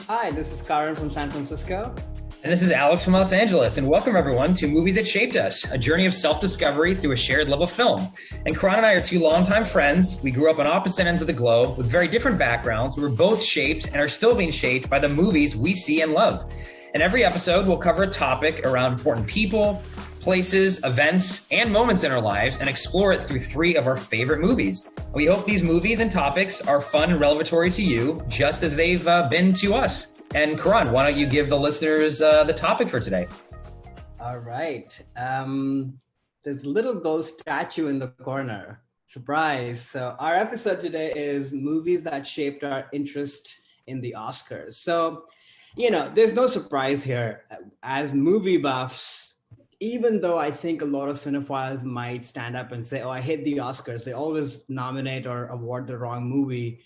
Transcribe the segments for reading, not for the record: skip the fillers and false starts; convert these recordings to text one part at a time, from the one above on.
Hi, this is Karan from San Francisco. And this is Alex from Los Angeles. And welcome everyone to Movies That Shaped Us, a journey of self-discovery through a shared love of film. And Karan and I are two longtime friends. We grew up on opposite ends of the globe with very different backgrounds. We were both shaped and are still being shaped by the movies we see and love. In every episode, we'll cover a topic around important people, places, events, and moments in our lives and explore it through three of our favorite movies. We hope these movies and topics are fun and revelatory to you, just as they've been to us. And Karan, why don't you give the listeners the topic for today? All right. There's a little ghost statue in the corner. Surprise. So our episode today is movies that shaped our interest in the Oscars. So, there's no surprise here. As movie buffs, even though I think a lot of cinephiles might stand up and say, oh, I hate the Oscars, they always nominate or award the wrong movie.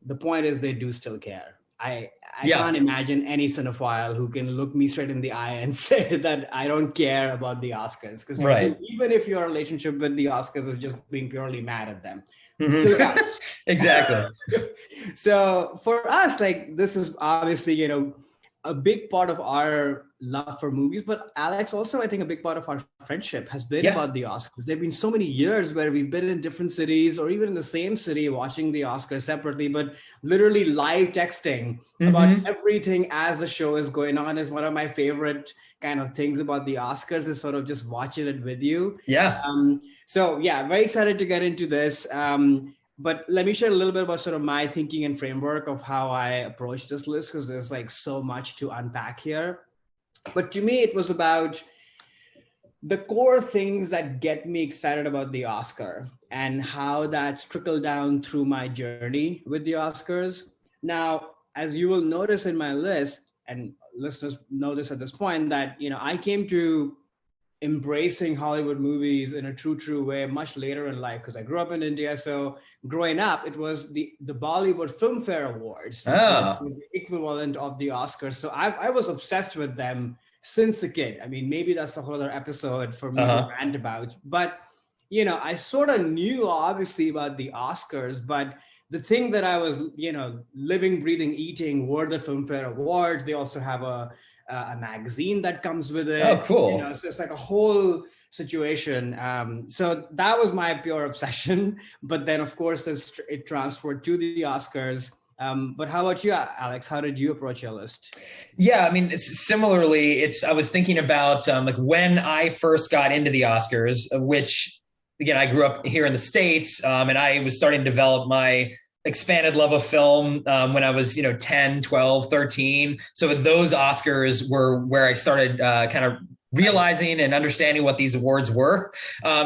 The point is they do still care. I can't imagine any cinephile who can look me straight in the eye and say that I don't care about the Oscars. Because even if your relationship with the Oscars is just being purely mad at them, still counts. Exactly. So for us, this is obviously, a big part of our love for movies, but Alex, also, I think a big part of our friendship has been about the Oscars. There've been so many years where we've been in different cities or even in the same city watching the Oscars separately, but literally live texting about everything as the show is going on is one of my favorite kind of things about the Oscars, is sort of just watching it with you. Yeah. Very excited to get into this. But let me share a little bit about sort of my thinking and framework of how I approach this list, because there's so much to unpack here. But to me, it was about the core things that get me excited about the Oscar and how that's trickled down through my journey with the Oscars. Now, as you will notice in my list, and listeners know this at this point, that, I came to embracing Hollywood movies in a true way much later in life, because I grew up in India. So growing up, it was the Bollywood Filmfare Awards, which was the equivalent of the Oscars. So I was obsessed with them since a kid. I mean, maybe that's a whole other episode for me to rant about. But, I sort of knew obviously about the Oscars, but the thing that I was, living, breathing, eating were the Filmfare Awards. They also have a magazine that comes with it. Oh, cool. So it's like a whole situation. So that was my pure obsession. But then, of course, it transferred to the Oscars. But how about you, Alex? How did you approach your list? Yeah, I mean, similarly, I was thinking about when I first got into the Oscars, which, again, I grew up here in the States, and I was starting to develop my expanded love of film when I was, 10, 12, 13. So those Oscars were where I started kind of realizing and understanding what these awards were.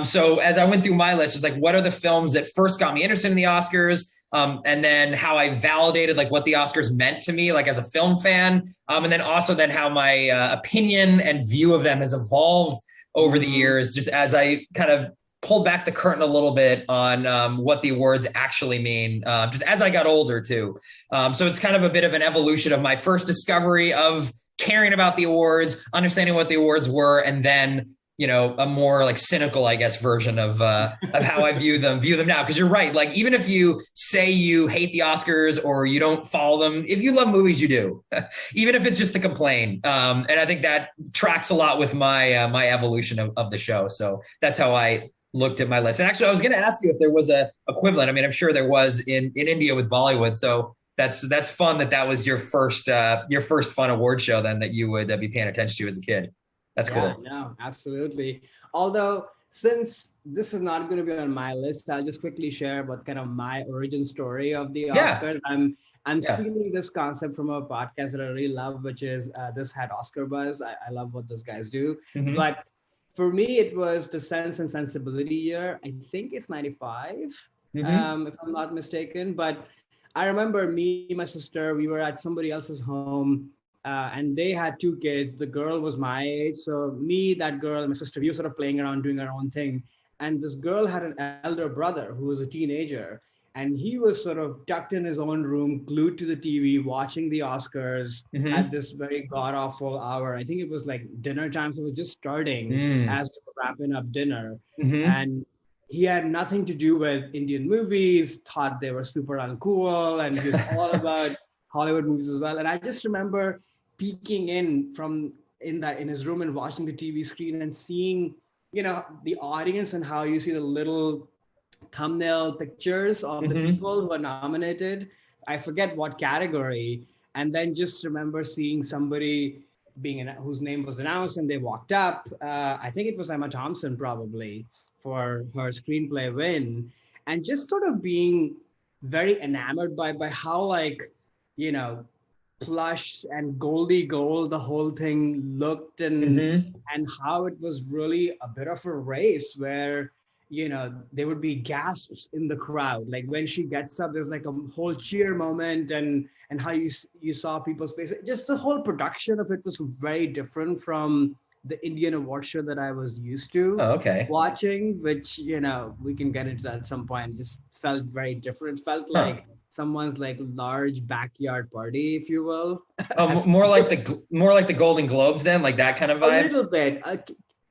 So as I went through my list, it's like, what are the films that first got me interested in the Oscars? And then how I validated what the Oscars meant to me, as a film fan. And then also how my opinion and view of them has evolved over the years, just as I kind of pulled back the curtain a little bit on what the awards actually mean, just as I got older too. So it's kind of a bit of an evolution of my first discovery of caring about the awards, understanding what the awards were, and then, a more cynical, I guess, version of how I view them now. Because you're right. Even if you say you hate the Oscars or you don't follow them, if you love movies, you do, even if it's just to complain. And I think that tracks a lot with my my evolution of the show. So that's how I looked at my list. And actually, I was going to ask you if there was a equivalent. I mean, I'm sure there was in India with Bollywood. So that's fun that was your first fun award show then that you would be paying attention to as a kid. That's cool. No, absolutely. Although, since this is not going to be on my list, I'll just quickly share about kind of my origin story of the Oscars. I'm stealing this concept from a podcast that I really love, which is This Had Oscar Buzz. I love what those guys do. But for me, it was the Sense and Sensibility year. I think it's 95, if I'm not mistaken. But I remember me, my sister, we were at somebody else's home. And they had two kids. The girl was my age. So me, that girl, and my sister, we were sort of playing around, doing our own thing. And this girl had an elder brother who was a teenager. And he was sort of tucked in his own room, glued to the TV, watching the Oscars at this very god-awful hour. I think it was dinner time. So it was just starting as we were wrapping up dinner. And he had nothing to do with Indian movies, thought they were super uncool. And he was all about Hollywood movies as well. And I just remember peeking in his room and watching the TV screen and seeing, the audience and how you see the little thumbnail pictures of the people who are nominated. I forget what category. And then just remember seeing somebody whose name was announced, and they walked up. I think it was Emma Thompson probably for her screenplay win, and just sort of being very enamored by how, like, plush and goldy gold the whole thing looked, and how it was really a bit of a race where there would be gasps in the crowd. Like when she gets up, there's like a whole cheer moment, and how you saw people's faces. Just the whole production of it was very different from the Indian award show that I was used to watching, which we can get into that at some point. Just felt very different. It felt like someone's like large backyard party, if you will. More like the Golden Globes then, like that kind of vibe. A little bit.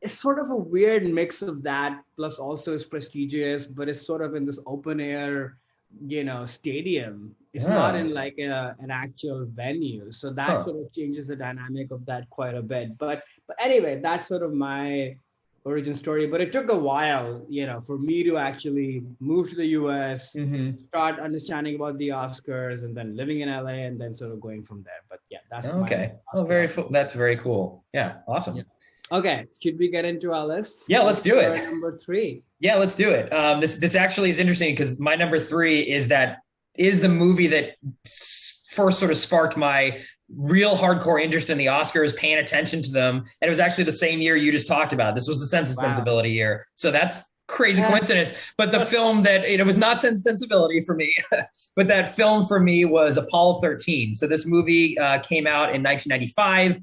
It's sort of a weird mix of that, plus also it's prestigious, but it's sort of in this open air, stadium. It's not in like an actual venue. So that sort of changes the dynamic of that quite a bit. But anyway, that's sort of my origin story. But it took a while, for me to actually move to the US, start understanding about the Oscars, and then living in LA, and then sort of going from there. But yeah, that's that's very cool. Yeah, awesome. Yeah. Okay, should we get into our lists? Yeah, let's do it. Number 3. Yeah, let's do it. This actually is interesting because my number 3 is the movie that first sort of sparked my real hardcore interest in the Oscars, paying attention to them. And it was actually the same year you just talked about. This was the Sense and Sensibility year. So that's crazy coincidence. But the film that, it was not Sense and Sensibility for me, but that film for me was Apollo 13. So this movie came out in 1995.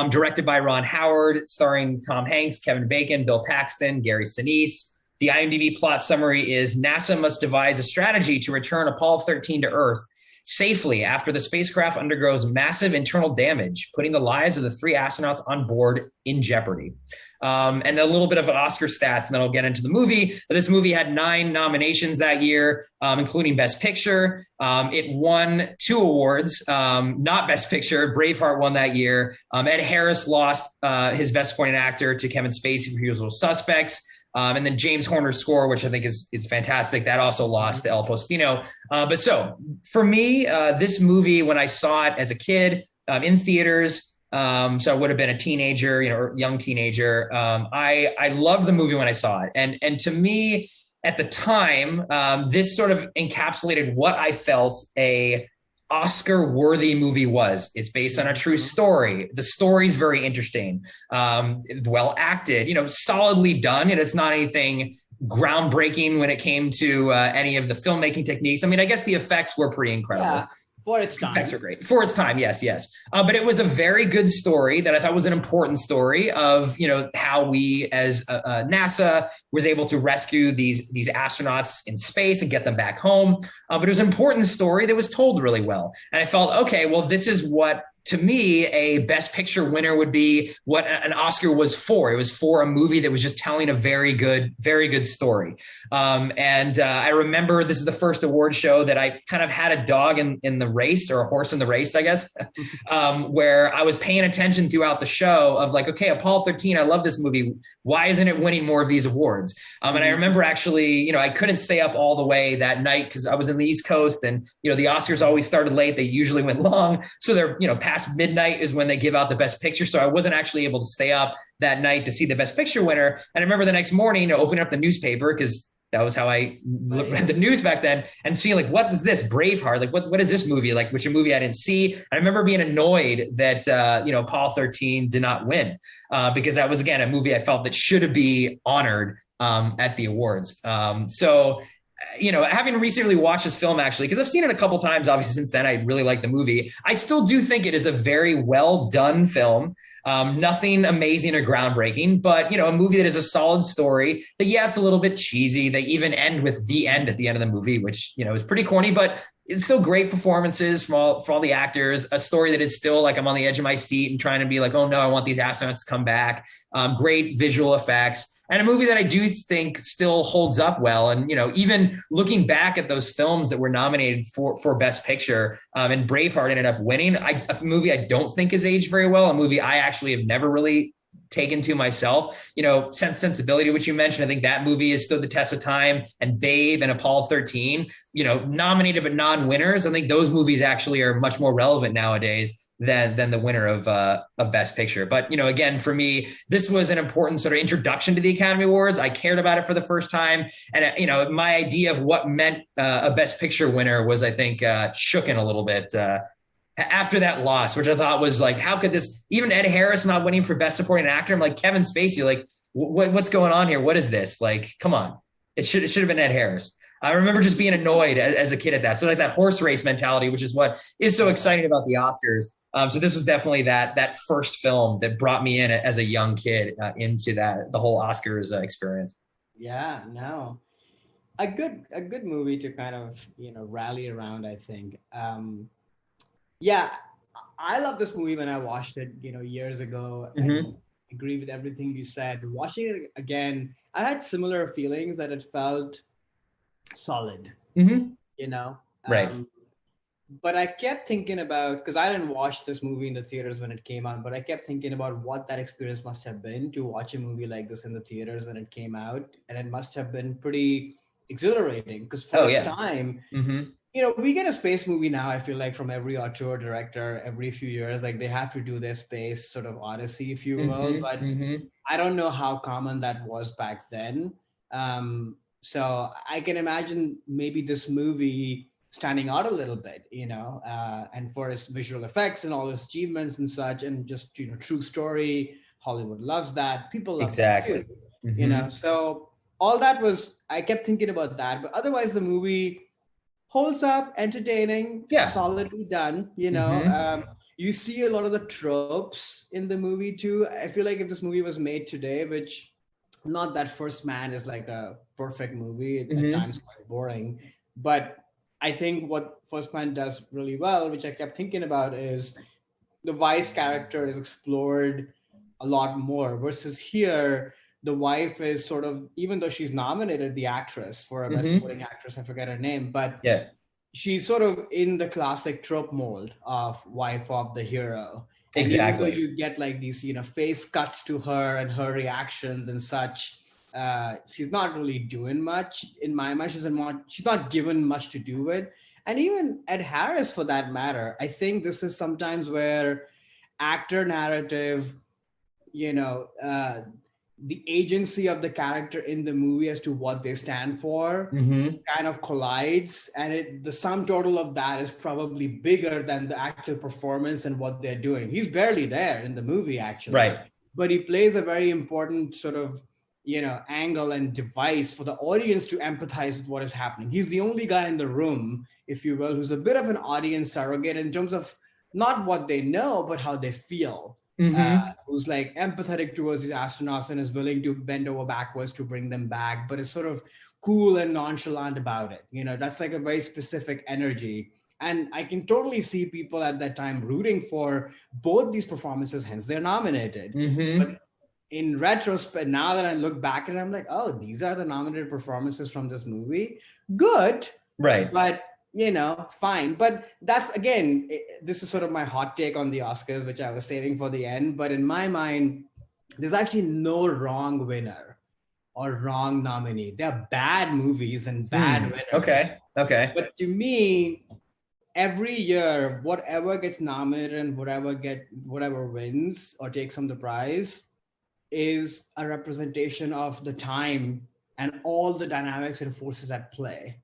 Directed by Ron Howard, starring Tom Hanks, Kevin Bacon, Bill Paxton, Gary Sinise. The IMDb plot summary is: NASA must devise a strategy to return Apollo 13 to Earth safely after the spacecraft undergoes massive internal damage, putting the lives of the 3 astronauts on board in jeopardy. And a little bit of Oscar stats, and then I'll get into the movie. This movie had 9 nominations that year, including Best Picture. It won 2 awards, not Best Picture. Braveheart won that year. Ed Harris lost his Best Supporting Actor to Kevin Spacey for Usual Suspects. And then James Horner's score, which I think is fantastic, that also lost to El Postino. But so for me, this movie, when I saw it as a kid in theaters, so I would have been a teenager, or young teenager. I loved the movie when I saw it. And to me at the time, this sort of encapsulated what I felt a Oscar worthy movie was. It's based on a true story. The story's very interesting, well acted, solidly done. And it's not anything groundbreaking when it came to any of the filmmaking techniques. I mean, I guess the effects were pretty incredible. Yeah. For its time. Effects are great. For its time, yes. But it was a very good story that I thought was an important story of, how we as NASA was able to rescue these astronauts in space and get them back home. But it was an important story that was told really well. And I felt, okay, well, this is what, to me, a Best Picture winner would be what an Oscar was for. It was for a movie that was just telling a very good story. And I remember this is the first award show that I kind of had a dog in the race, or a horse in the race, I guess, where I was paying attention throughout the show of like, okay, Apollo 13, I love this movie. Why isn't it winning more of these awards? And I remember actually, I couldn't stay up all the way that night because I was in the East Coast, and, the Oscars always started late. They usually went long. So they're, past midnight is when they give out the Best Picture. So I wasn't actually able to stay up that night to see the Best Picture winner. And I remember the next morning opening up the newspaper, because that was how I read the news back then, and seeing like, what is this Braveheart? Like, what is this movie? Like, which a movie I didn't see. I remember being annoyed that, Apollo 13 did not win because that was, again, a movie I felt that should be honored at the awards. Having recently watched this film, actually, because I've seen it a couple times, obviously, since then, I really like the movie. I still do think it is a very well done film. Nothing amazing or groundbreaking, but, a movie that is a solid story that, it's a little bit cheesy. They even end with the end at the end of the movie, which, is pretty corny, but it's still great performances for all the actors, a story that is still like I'm on the edge of my seat and trying to be like, oh no, I want these astronauts to come back. Great visual effects, and a movie that I do think still holds up well. And even looking back at those films that were nominated for Best Picture, and Braveheart ended up winning. A movie I don't think has aged very well. A movie I actually have never really taken to myself. Sense Sensibility, which you mentioned, I think that movie has stood the test of time, and Babe and Apollo 13, nominated but non-winners. I think those movies actually are much more relevant nowadays than the winner of Best Picture. But again, for me, this was an important sort of introduction to the Academy Awards. I cared about it for the first time, and my idea of what meant a Best Picture winner was, I think, shooken a little bit after that loss, which I thought was like, how could this, even Ed Harris not winning for Best Supporting Actor? I'm like, Kevin Spacey, like, what's going on here? What is this? Like, come on. It should have been Ed Harris. I remember just being annoyed as a kid at that. So like that horse race mentality, which is what is so exciting about the Oscars. So this was definitely that first film that brought me in as a young kid into the whole Oscars experience. Yeah, no, a good movie to kind of rally around, I think. Yeah, I love this movie when I watched it, years ago. Mm-hmm. I agree with everything you said. Watching it again, I had similar feelings that it felt solid, Mm-hmm. Right. But I kept thinking about, because I didn't watch this movie in the theaters when it came out, but I kept thinking about what that experience must have been to watch a movie like this in the theaters when it came out. And it must have been pretty exhilarating, because first time, mm-hmm. We get a space movie now, I feel like, from every auteur director every few years. Like they have to do their space sort of odyssey, if you will. Mm-hmm. But mm-hmm. I don't know how common that was back then. So I can imagine maybe this movie standing out a little bit, and for its visual effects and all its achievements and such, and just, true story. Hollywood loves that. People love exactly. that too, Mm-hmm. So all that was, I kept thinking about that. But otherwise, the movie holds up, entertaining, solidly done. Mm-hmm. You see a lot of the tropes in the movie too. I feel like if this movie was made today, which, not that First Man is like a perfect movie, Mm-hmm. at times quite boring, but I think what First Man does really well, which I kept thinking about, is the Vice character is explored a lot more, versus here the wife is sort of, even though she's nominated, the actress, for a Best Supporting Actress, I forget her name, but she's sort of in the classic trope mold of wife of the hero. And exactly. even though you get like these face cuts to her and her reactions and such, she's not really doing much in my mind. She's not given much to do with. And even Ed Harris, for that matter, I think this is sometimes where actor narrative, the agency of the character in the movie as to what they stand for kind of collides, and the sum total of that is probably bigger than the actual performance and what they're doing. He's barely there in the movie, actually, right? But he plays a very important sort of angle and device for the audience to empathize with what is happening. He's the only guy in the room, if you will, who's a bit of an audience surrogate in terms of not what they know, but how they feel. Who's like empathetic towards these astronauts and is willing to bend over backwards to bring them back, but is sort of cool and nonchalant about it. That's like a very specific energy. And I can totally see people at that time rooting for both these performances, hence they're nominated. But in retrospect, now that I look back at it, I'm like, oh, these are the nominated performances from this movie. Good. Right. But fine. But that's, again, this is sort of my hot take on the Oscars, which I was saving for the end. But in my mind, there's actually no wrong winner or wrong nominee. They're bad movies and bad winners. Okay. But to me, every year, whatever gets nominated and whatever wins or takes home the prize is a representation of the time and all the dynamics and forces at play.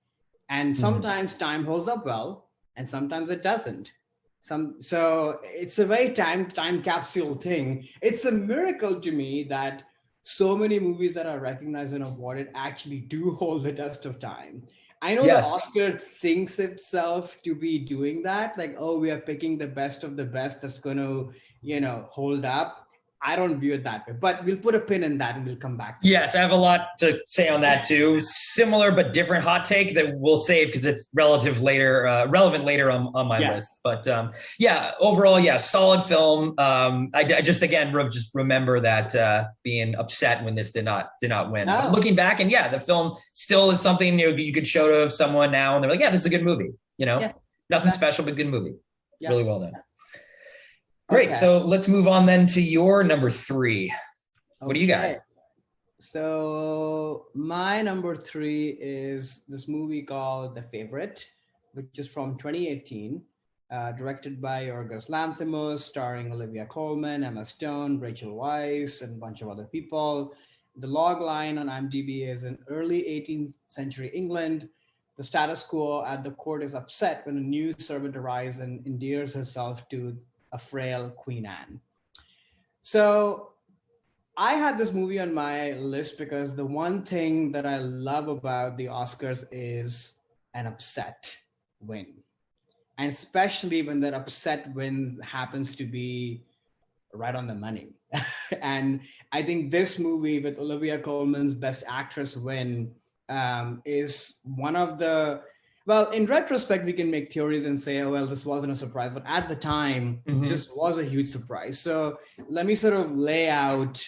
And sometimes time holds up well, and sometimes it doesn't. So it's a very time capsule thing. It's a miracle to me that so many movies that are recognized and awarded actually do hold the test of time. I know the Oscar thinks itself to be doing that, like, oh, we are picking the best of the best that's going to, hold up. I don't view it that way, but we'll put a pin in that and we'll come back to Yes, I have a lot to say on that too. Similar but different hot take that we'll save because it's relevant later on my list. But yeah, overall, yeah, solid film. I just again just remember that being upset when this did not win. No. But looking back, and yeah, the film still is something you could show to someone now, and they're like, yeah, this is a good movie. Nothing special, but good movie. Really well done. Great. So let's move on then to your number 3. What do you got? So my number 3 is this movie called The Favorite, which is from 2018, directed by Yorgos Lanthimos, starring Olivia Colman, Emma Stone, Rachel Weisz, and a bunch of other people. The log line on IMDb is in early 18th century England. The status quo at the court is upset when a new servant arrives and endears herself to a frail Queen Anne. So I had this movie on my list because the one thing that I love about the Oscars is an upset win. And especially when that upset win happens to be right on the money. And I think this movie with Olivia Colman's Best Actress win is one of the, well, in retrospect, we can make theories and say, oh, well, this wasn't a surprise. But at the time, this was a huge surprise. So let me sort of lay out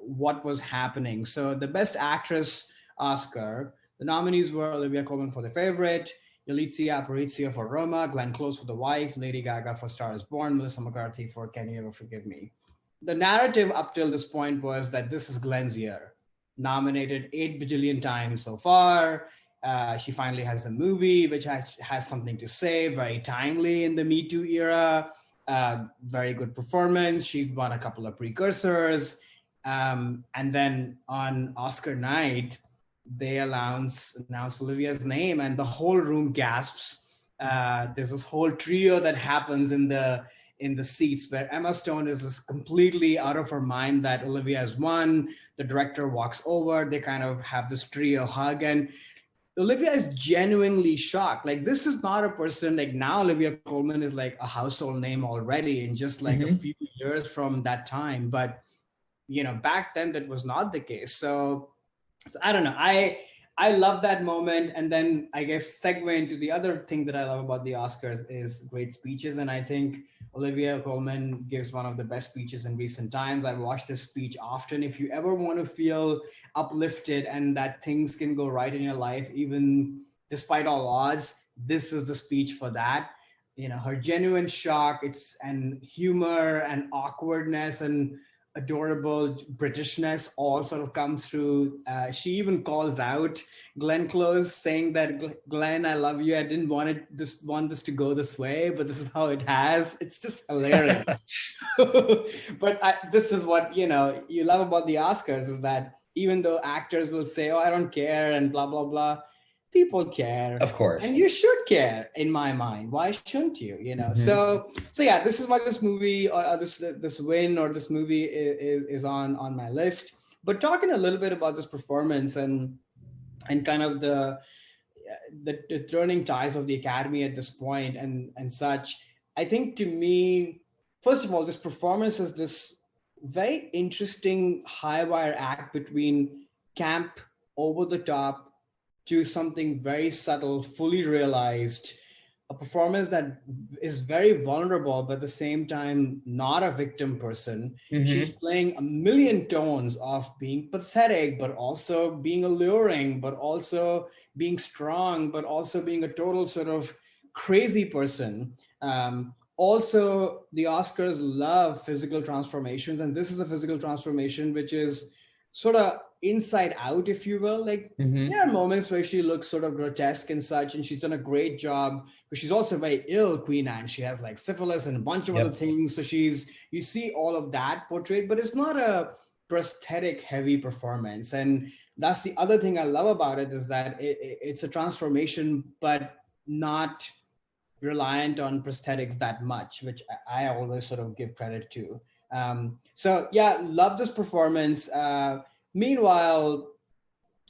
what was happening. So the Best Actress Oscar, the nominees were Olivia Colman for The Favorite, Yalitza Aparicio for Roma, Glenn Close for The Wife, Lady Gaga for Star is Born, Melissa McCarthy for Can You Ever Forgive Me. The narrative up till this point was that this is Glenn's year, nominated 8 bajillion times so far. She finally has a movie which has something to say, very timely in the Me Too era, very good performance. She won a couple of precursors. And then on Oscar night, they announce Olivia's name and the whole room gasps. There's this whole trio that happens in the seats where Emma Stone is just completely out of her mind that Olivia has won. The director walks over, they kind of have this trio hug, and Olivia is genuinely shocked. Like, this is not a person, like now Olivia Colman is like a household name already in just like a few years from that time. But, back then that was not the case. So I don't know. I love that moment. And then I guess segue into the other thing that I love about the Oscars is great speeches. And I think Olivia Colman gives one of the best speeches in recent times. I've watched this speech often. If you ever want to feel uplifted and that things can go right in your life, even despite all odds, this is the speech for that. Her genuine shock, and humor and awkwardness and adorable Britishness all sort of comes through. She even calls out Glenn Close, saying that, Glenn, I love you. I didn't want this to go this way, but this is how it has. It's just hilarious. But this is what, you love about the Oscars, is that even though actors will say, oh, I don't care and blah, blah, blah, people care. Of course. And you should care, in my mind. Why shouldn't you? So yeah, this is why this movie or this win or this movie is on my list. But talking a little bit about this performance and kind of the turning ties of the Academy at this point and such, I think, to me, first of all, this performance is this very interesting high wire act between camp, over the top, to something very subtle, fully realized, a performance that is very vulnerable, but at the same time, not a victim person. She's playing a million tones of being pathetic, but also being alluring, but also being strong, but also being a total sort of crazy person. Also, the Oscars love physical transformations, and this is a physical transformation which is sort of inside out, if you will. Like, there are moments where she looks sort of grotesque and such, and she's done a great job, but she's also very ill, Queen Anne. She has like syphilis and a bunch of other things. So you see all of that portrayed, but it's not a prosthetic heavy performance. And that's the other thing I love about it, is that it's a transformation, but not reliant on prosthetics that much, which I always sort of give credit to. So yeah, love this performance. Meanwhile,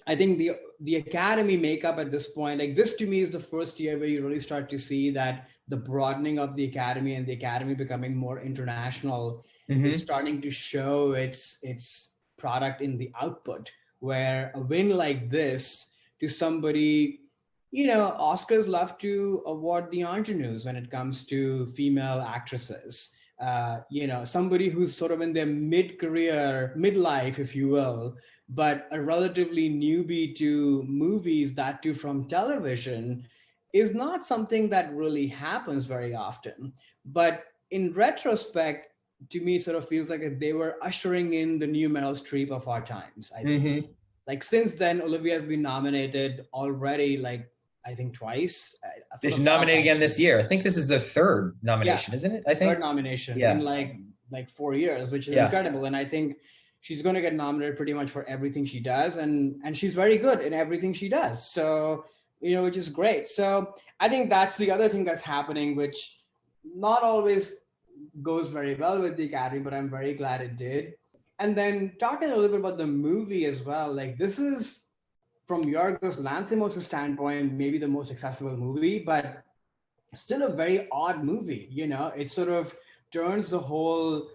I think the Academy makeup at this point, like, this to me is the first year where you really start to see that the broadening of the academy and the academy becoming more international is starting to show its product in the output, where a win like this to somebody, Oscars love to award the ingenues when it comes to female actresses. Somebody who's sort of in their mid-career, midlife, if you will, but a relatively newbie to movies, that too from television, is not something that really happens very often. But in retrospect, to me, sort of feels like they were ushering in the new Meryl Streep of our times, I think. Like since then, Olivia has been nominated already, like I think twice. She's nominated again this year. I think this is the third nomination, isn't it? I think third nomination in like 4 years, which is incredible. And I think she's going to get nominated pretty much for everything she does, and she's very good in everything she does. So which is great. So I think that's the other thing that's happening, which not always goes very well with the Academy, but I'm very glad it did. And then talking a little bit about the movie as well, like this is, from Yorgos Lanthimos' standpoint, maybe the most accessible movie, but still a very odd movie. It sort of turns the whole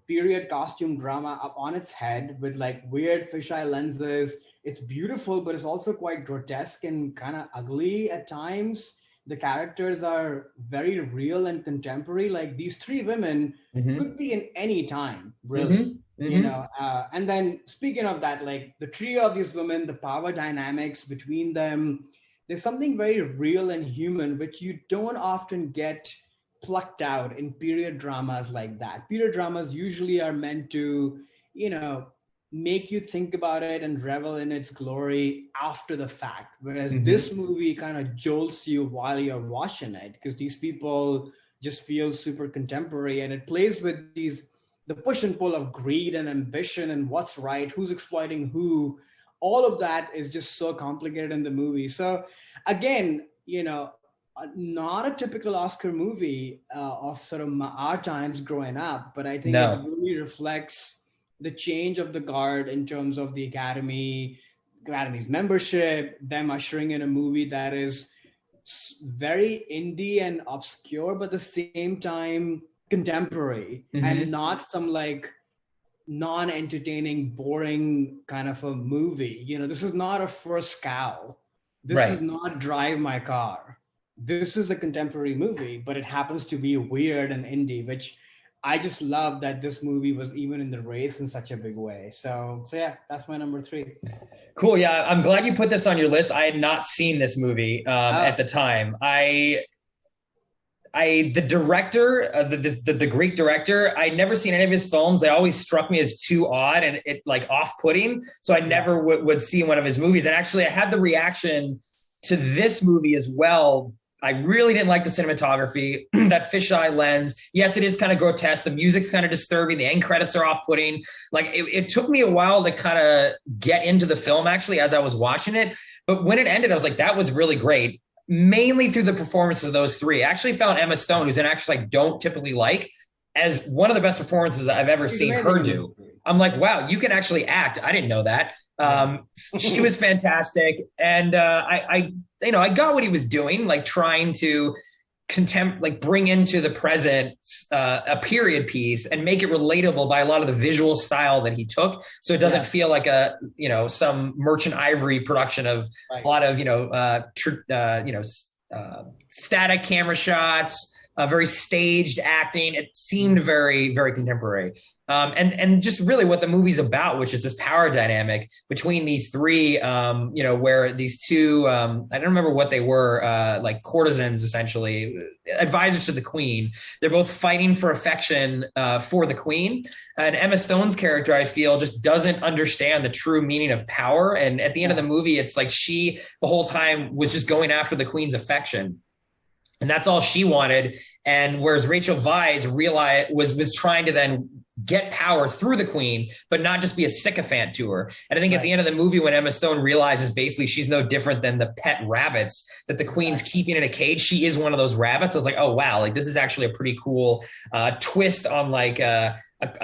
period costume drama up on its head with like weird fisheye lenses. It's beautiful, but it's also quite grotesque and kind of ugly at times. The characters are very real and contemporary. Like these three women could be in any time, really. And then speaking of that, like the trio of these women, the power dynamics between them, there's something very real and human, which you don't often get plucked out in period dramas like that. Period dramas usually are meant to, make you think about it and revel in its glory after the fact. Whereas this movie kind of jolts you while you're watching it, because these people just feel super contemporary, and it plays with the push and pull of greed and ambition and what's right, who's exploiting who. All of that is just so complicated in the movie. So again, not a typical Oscar movie of sort of our times growing up, but I think it really reflects the change of the guard in terms of the Academy's membership, them ushering in a movie that is very indie and obscure, but at the same time contemporary, and not some like non-entertaining, boring kind of a movie. This is not a First Cow. This is not Drive My Car. This is a contemporary movie, but it happens to be weird and indie, which I just love that this movie was even in the race in such a big way. So yeah, that's my number 3. Cool. Yeah, I'm glad you put this on your list. I had not seen this movie at the time. The director, the Greek director, I'd never seen any of his films. They always struck me as too odd and it like off-putting. So I never would see one of his movies. And actually, I had the reaction to this movie as well. I really didn't like the cinematography, that fisheye lens. Yes, it is kind of grotesque. The music's kind of disturbing. The end credits are off-putting. Like it took me a while to kind of get into the film, actually, as I was watching it. But when it ended, I was like, that was really great. Mainly through the performances of those three. I actually found Emma Stone, who's an actress I don't typically like, as one of the best performances I've ever seen her do. I'm like, wow, you can actually act. I didn't know that. She was fantastic. And I got what he was doing, like trying to bring into the present a period piece and make it relatable by a lot of the visual style that he took. So it doesn't feel like some Merchant Ivory production of a lot of, static camera shots, very staged acting. It seemed very, very contemporary. And just really what the movie's about, which is this power dynamic between these three, where these two, I don't remember what they were, like courtesans, essentially, advisors to the queen. They're both fighting for affection for the queen. And Emma Stone's character, I feel, just doesn't understand the true meaning of power. And at the end of the movie, it's like she, the whole time, was just going after the queen's affection. And that's all she wanted. And whereas Rachel Weisz was trying to then get power through the queen, but not just be a sycophant to her. And I think at the end of the movie, when Emma Stone realizes basically she's no different than the pet rabbits that the queen's keeping in a cage, she is one of those rabbits. I was like, oh, wow, like this is actually a pretty cool twist on like a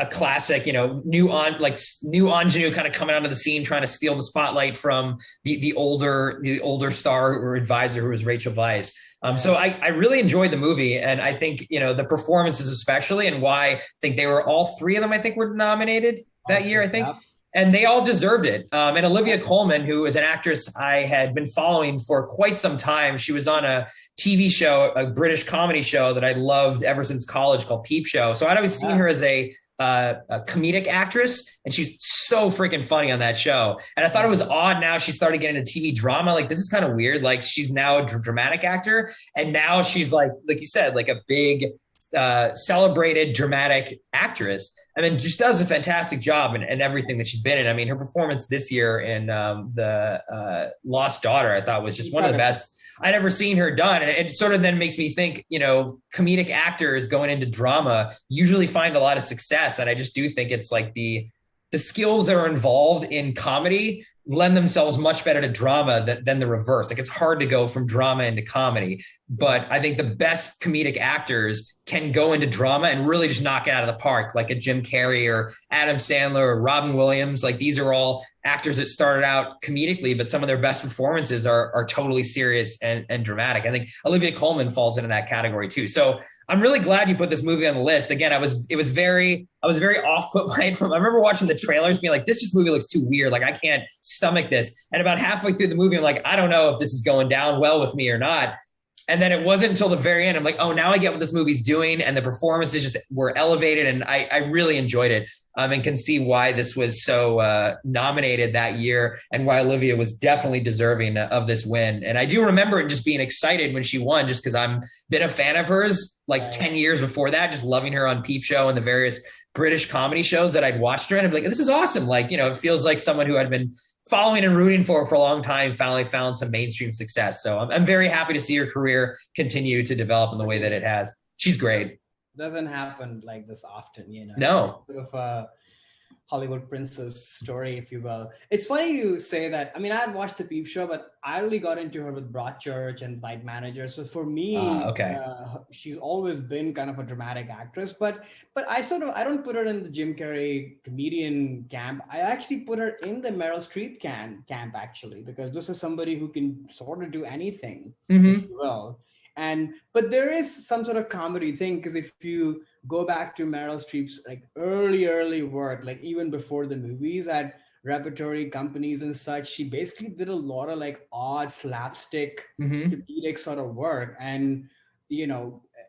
classic, new ingenue kind of coming onto the scene, trying to steal the spotlight from the older star or advisor who was Rachel Weisz. So I really enjoyed the movie, and I think, the performances especially, and why I think they were all three of them, I think, were nominated that year, I think. Yeah. And they all deserved it. And Olivia Colman, who is an actress I had been following for quite some time, she was on a TV show, a British comedy show that I loved ever since college called Peep Show. So I'd always seen her as a comedic actress, and she's so freaking funny on that show. And I thought it was odd now she started getting into TV drama. Like, this is kind of weird. Like, she's now a dramatic actor, and now she's like you said, like a big celebrated dramatic actress. I mean, just does a fantastic job in everything that she's been in. I mean, her performance this year in the Lost Daughter, I thought was just one of the best I'd ever seen her done. And it sort of then makes me think, comedic actors going into drama usually find a lot of success. And I just do think it's like the skills that are involved in comedy lend themselves much better to drama than the reverse. Like, it's hard to go from drama into comedy, but I think the best comedic actors can go into drama and really just knock it out of the park, like a Jim Carrey or Adam Sandler or Robin Williams. Like, these are all actors that started out comedically, but some of their best performances are totally serious and dramatic. I think Olivia Colman falls into that category too. So I'm really glad you put this movie on the list. Again, I was very off put by it. I remember watching the trailers being like, this movie looks too weird. Like, I can't stomach this. And about halfway through the movie, I'm like, I don't know if this is going down well with me or not. And then it wasn't until the very end, I'm like, oh, now I get what this movie's doing. And the performances just were elevated. And I really enjoyed it. And can see why this was so nominated that year, and why Olivia was definitely deserving of this win. And I do remember it just being excited when she won, just because I'm been a fan of hers like 10 years before that, just loving her on Peep Show and the various British comedy shows that I'd watched her in. I'm like, this is awesome. Like, it feels like someone who I'd been following and rooting for a long time finally found some mainstream success. So I'm very happy to see her career continue to develop in the way that it has. She's great. Doesn't happen like this often, No. Sort of a Hollywood princess story, if you will. It's funny you say that. I mean, I had watched the Peep Show, but I really got into her with Broadchurch and Night Manager. So for me, she's always been kind of a dramatic actress. But I don't put her in the Jim Carrey comedian camp. I actually put her in the Meryl Streep camp actually, because this is somebody who can sort of do anything, if you will. But there is some sort of comedy thing, because if you go back to Meryl Streep's like early work, like even before the movies at repertory companies and such, she basically did a lot of like odd slapstick comedic sort of work. And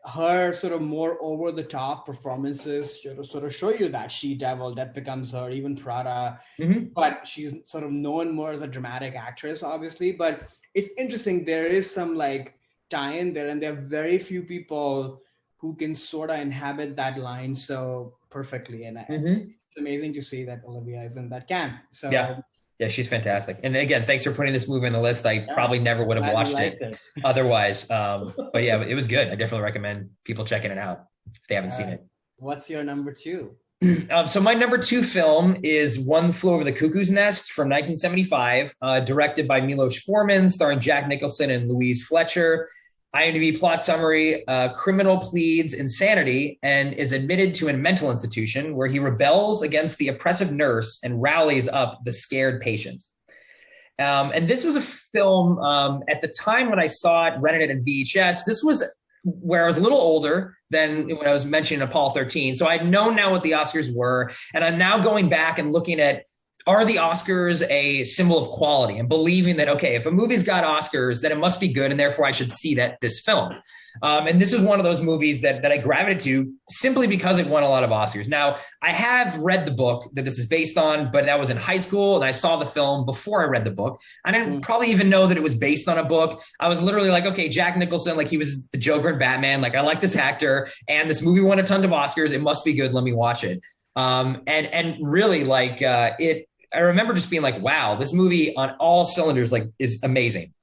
her sort of more over the top performances sort of show you that She Devil, That Becomes Her, even Prada. But she's sort of known more as a dramatic actress, obviously. But it's interesting, there is some like tie in there, and there are very few people who can sort of inhabit that line so perfectly. And it's amazing to see that Olivia is in that camp. So yeah, she's fantastic. And again, thanks for putting this movie on the list. I probably never would have watched it otherwise. But yeah, it was good. I definitely recommend people checking it out if they haven't seen it. What's your number two? So my number two film is One Flew Over the Cuckoo's Nest from 1975, directed by Milos Forman, starring Jack Nicholson and Louise Fletcher. IMDb plot summary: criminal pleads insanity and is admitted to a mental institution where he rebels against the oppressive nurse and rallies up the scared patients. And this was a film at the time when I saw it, rented it in VHS. This was where I was a little older than when I was mentioning Apollo 13. So I'd known now what the Oscars were. And I'm now going back and looking at, are the Oscars a symbol of quality, and believing that, okay, if a movie's got Oscars, then it must be good, and therefore I should see this film. And this is one of those movies that I gravitated to simply because it won a lot of Oscars. Now, I have read the book that this is based on, but that was in high school, and I saw the film before I read the book. I didn't probably even know that it was based on a book. I was literally like, okay, Jack Nicholson, like he was the Joker in Batman. Like, I like this actor, and this movie won a ton of Oscars. It must be good. Let me watch it. And really, like I remember just being like, wow, this movie on all cylinders, like, is amazing.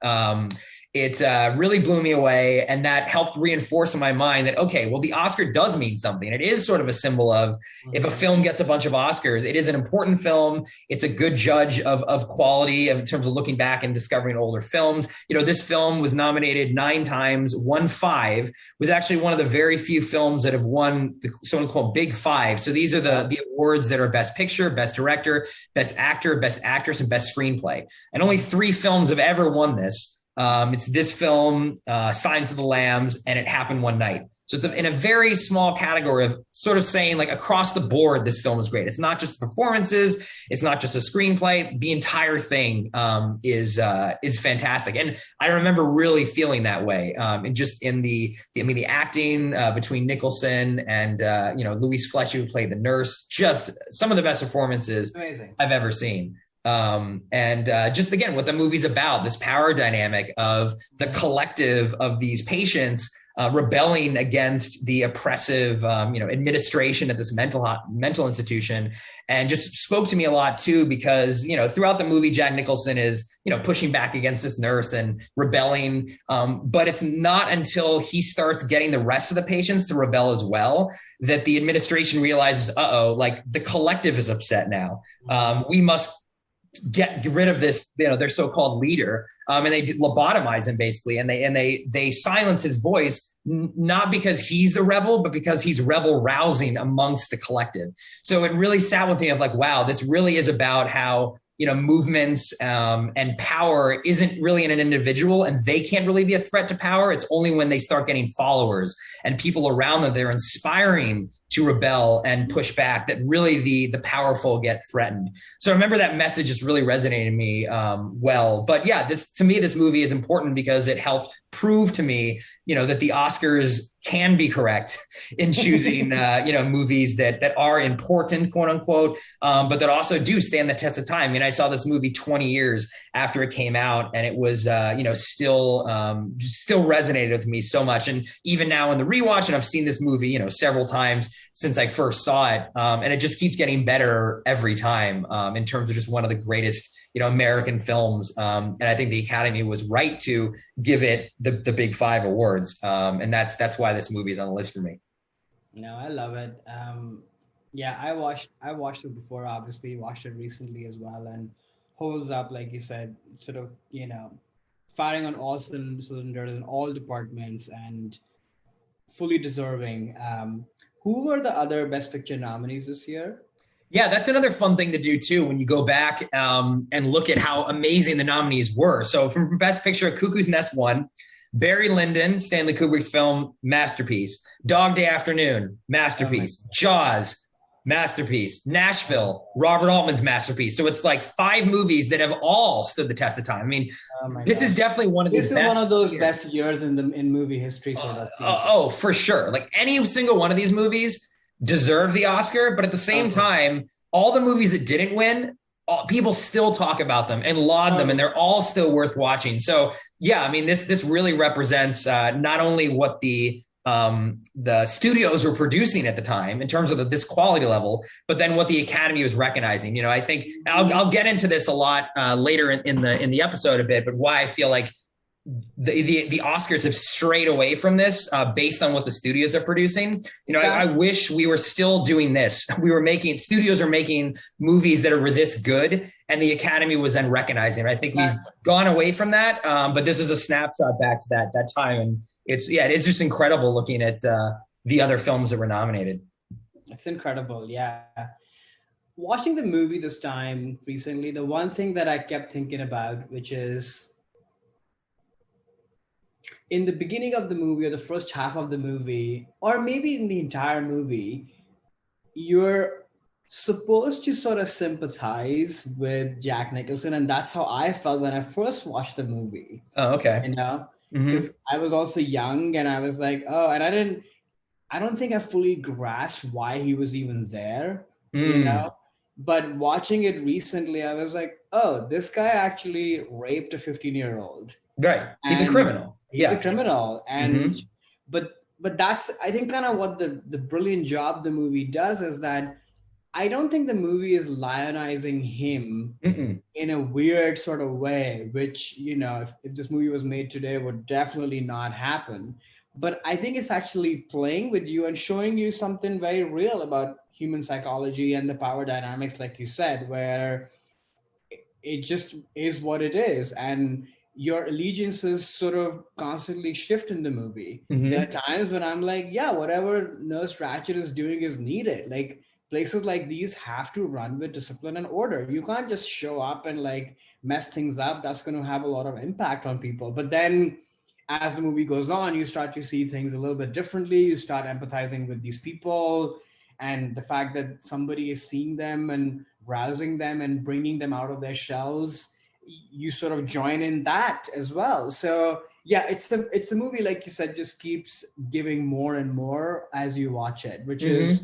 It really blew me away. And that helped reinforce in my mind that, okay, well, the Oscar does mean something. It is sort of a symbol of, if a film gets a bunch of Oscars, it is an important film. It's a good judge of quality in terms of looking back and discovering older films. This film was nominated 9 times, won 5, was actually one of the very few films that have won the so-called Big Five. So these are the awards that are Best Picture, Best Director, Best Actor, Best Actress, and Best Screenplay. And only 3 films have ever won this. It's this film, Silence of the Lambs, and It Happened One Night. So it's in a very small category of sort of saying like across the board, this film is great. It's not just performances. It's not just a screenplay. The entire thing is fantastic. And I remember really feeling that way. And just in the acting between Nicholson and, Louise Fletcher, who played the nurse, just some of the best performances Amazing. I've ever seen. Just again, what the movie's about, this power dynamic of the collective of these patients rebelling against the oppressive, administration at this mental institution, and just spoke to me a lot too, because, throughout the movie, Jack Nicholson is, pushing back against this nurse and rebelling. But it's not until he starts getting the rest of the patients to rebel as well that the administration realizes, like the collective is upset now. We must get rid of this, their so-called leader, and they lobotomize him basically, and they silence his voice, not because he's a rebel, but because he's rebel rousing amongst the collective. So it really sat with me of like, wow, this really is about how movements and power isn't really in an individual, and they can't really be a threat to power. It's only when they start getting followers and people around them they're inspiring to rebel and push back that really the powerful get threatened. So I remember that message just really resonated in me well. But yeah, this movie is important because it helped prove to me, that the Oscars can be correct in choosing, movies that are important, quote unquote, but that also do stand the test of time. I mean, I saw this movie 20 years after it came out, and it was, still resonated with me so much. And even now in the rewatch, and I've seen this movie, several times since I first saw it, and it just keeps getting better every time in terms of just one of the greatest American films. And I think the Academy was right to give it the big 5 awards. And that's why this movie is on the list for me. No, I love it. Yeah, I watched it before, obviously watched it recently as well, and holds up, like you said, sort of, firing on all cylinders in all departments and fully deserving. Who were the other Best Picture nominees this year? Yeah, that's another fun thing to do too when you go back and look at how amazing the nominees were. So from Best Picture, Cuckoo's Nest won. Barry Lyndon, Stanley Kubrick's film, masterpiece. Dog Day Afternoon, masterpiece. Jaws, masterpiece. Nashville, Robert Altman's masterpiece. So it's like 5 movies that have all stood the test of time. I mean, this is definitely one of the best. This is one of those best years in movie history. For sure. Like any single one of these movies deserve the Oscar, but at the same time, all the movies that didn't win, people still talk about them and laud them, and they're all still worth watching. So yeah, I mean, this really represents not only what the studios were producing at the time in terms of this quality level, but then what the Academy was recognizing. I think I'll get into this a lot later in the episode a bit, but why I feel like the Oscars have strayed away from this based on what the studios are producing. I wish we were still doing this. Studios are making movies that are this good, and the Academy was then recognizing it. I think we've gone away from that, but this is a snapshot back to that time, and it is just incredible looking at the other films that were nominated. It's incredible, yeah. Watching the movie this time recently, the one thing that I kept thinking about, which is, in the beginning of the movie, or the first half of the movie, or maybe in the entire movie, you're supposed to sort of sympathize with Jack Nicholson. And that's how I felt when I first watched the movie. Oh, okay. Because I was also young, and I was like, and I don't think I fully grasped why he was even there, But watching it recently, I was like, this guy actually raped a 15-year-old. Right. He's a criminal. He's a criminal. And but that's, I think, kind of what the brilliant job the movie does is that I don't think the movie is lionizing him in a weird sort of way, which, if this movie was made today, would definitely not happen. But I think it's actually playing with you and showing you something very real about human psychology and the power dynamics, like you said, where it just is what it is. And your allegiances sort of constantly shift in the movie. There are times when I'm like, yeah, whatever Nurse Ratched is doing is needed. Like, places like these have to run with discipline and order. You can't just show up and like mess things up. That's going to have a lot of impact on people. But then as the movie goes on, you start to see things a little bit differently. You start empathizing with these people, and the fact that somebody is seeing them and rousing them and bringing them out of their shells, you sort of join in that as well. So yeah, it's a movie, like you said, just keeps giving more and more as you watch it, which is